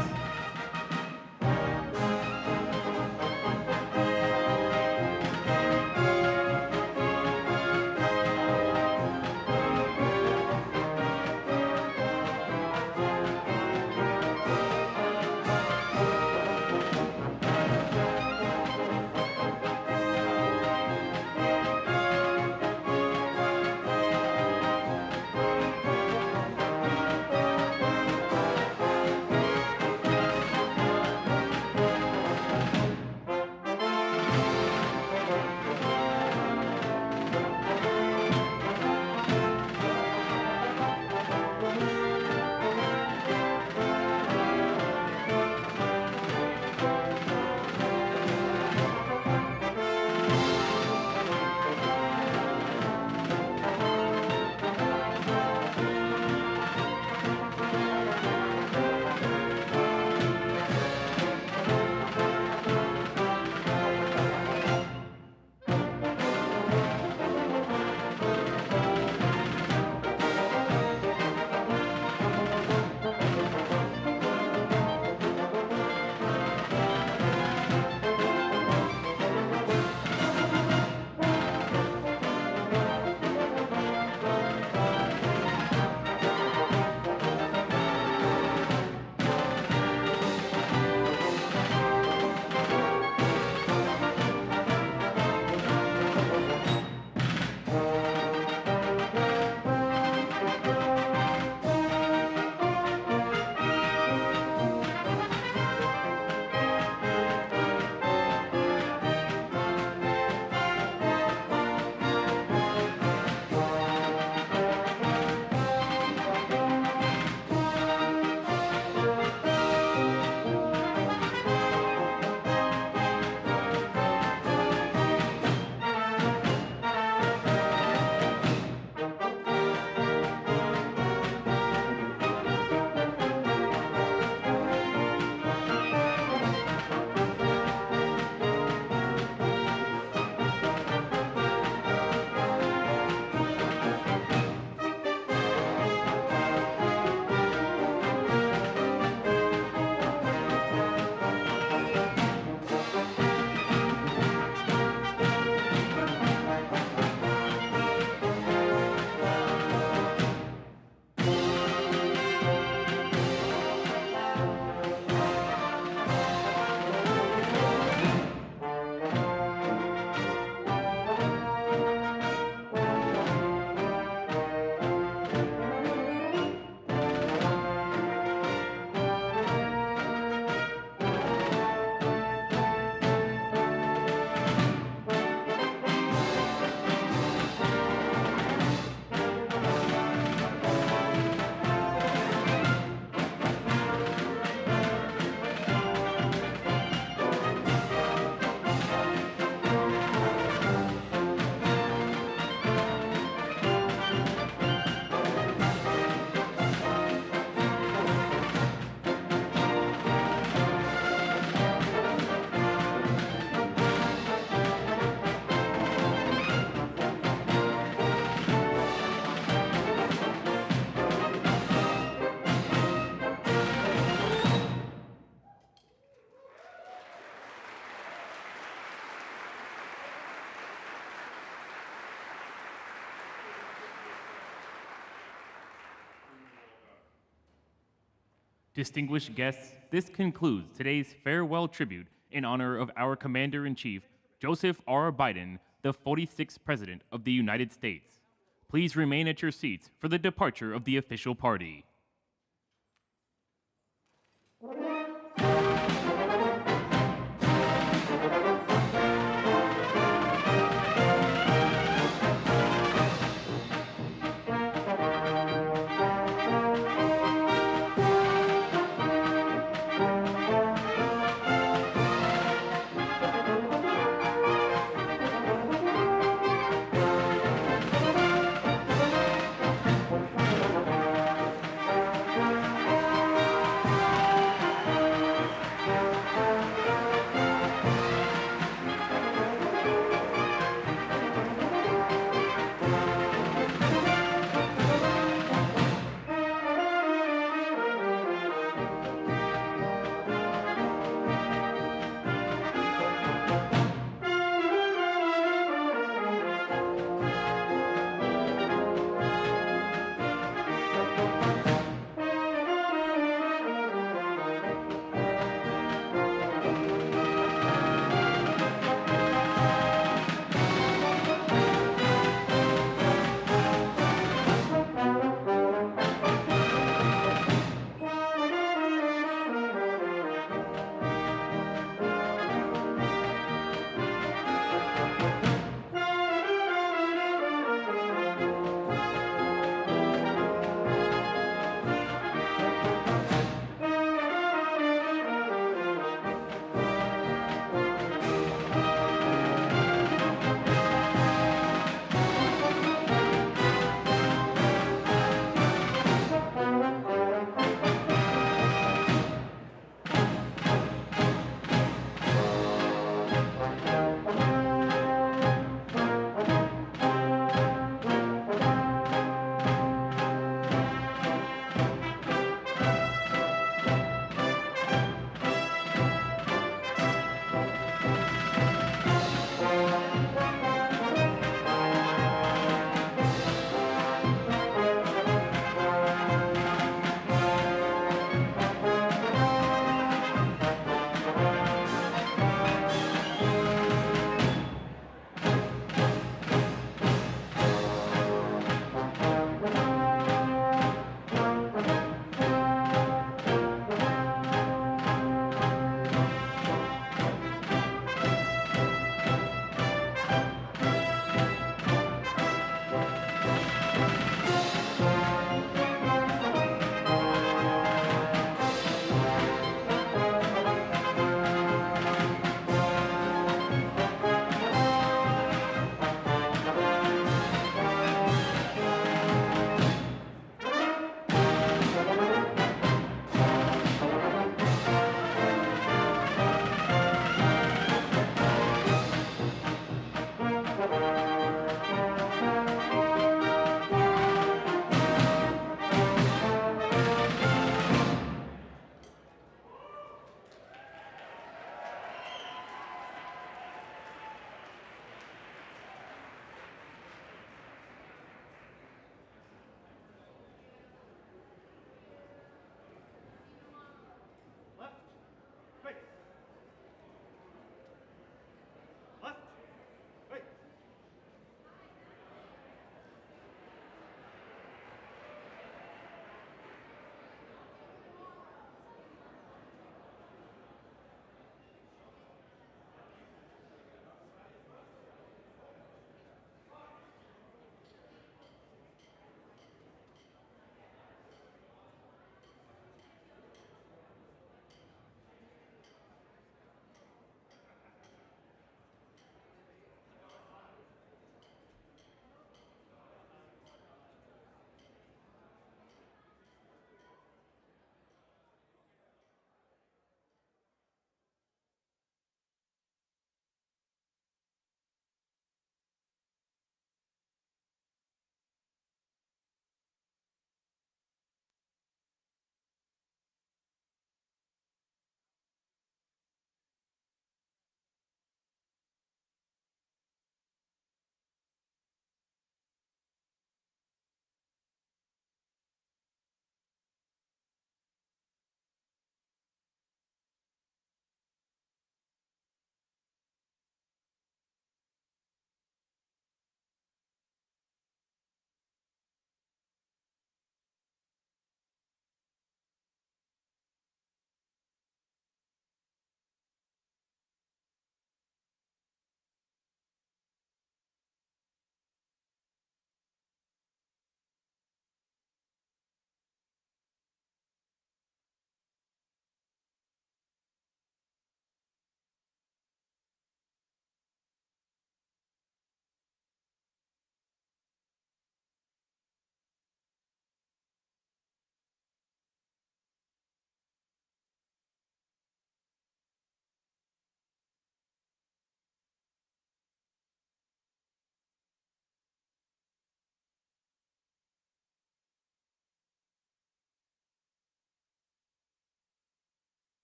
Distinguished guests, this concludes today's farewell tribute in honor of our Commander-in-Chief, Joseph R. Biden, the 46th President of the United States. Please remain at your seats for the departure of the official party.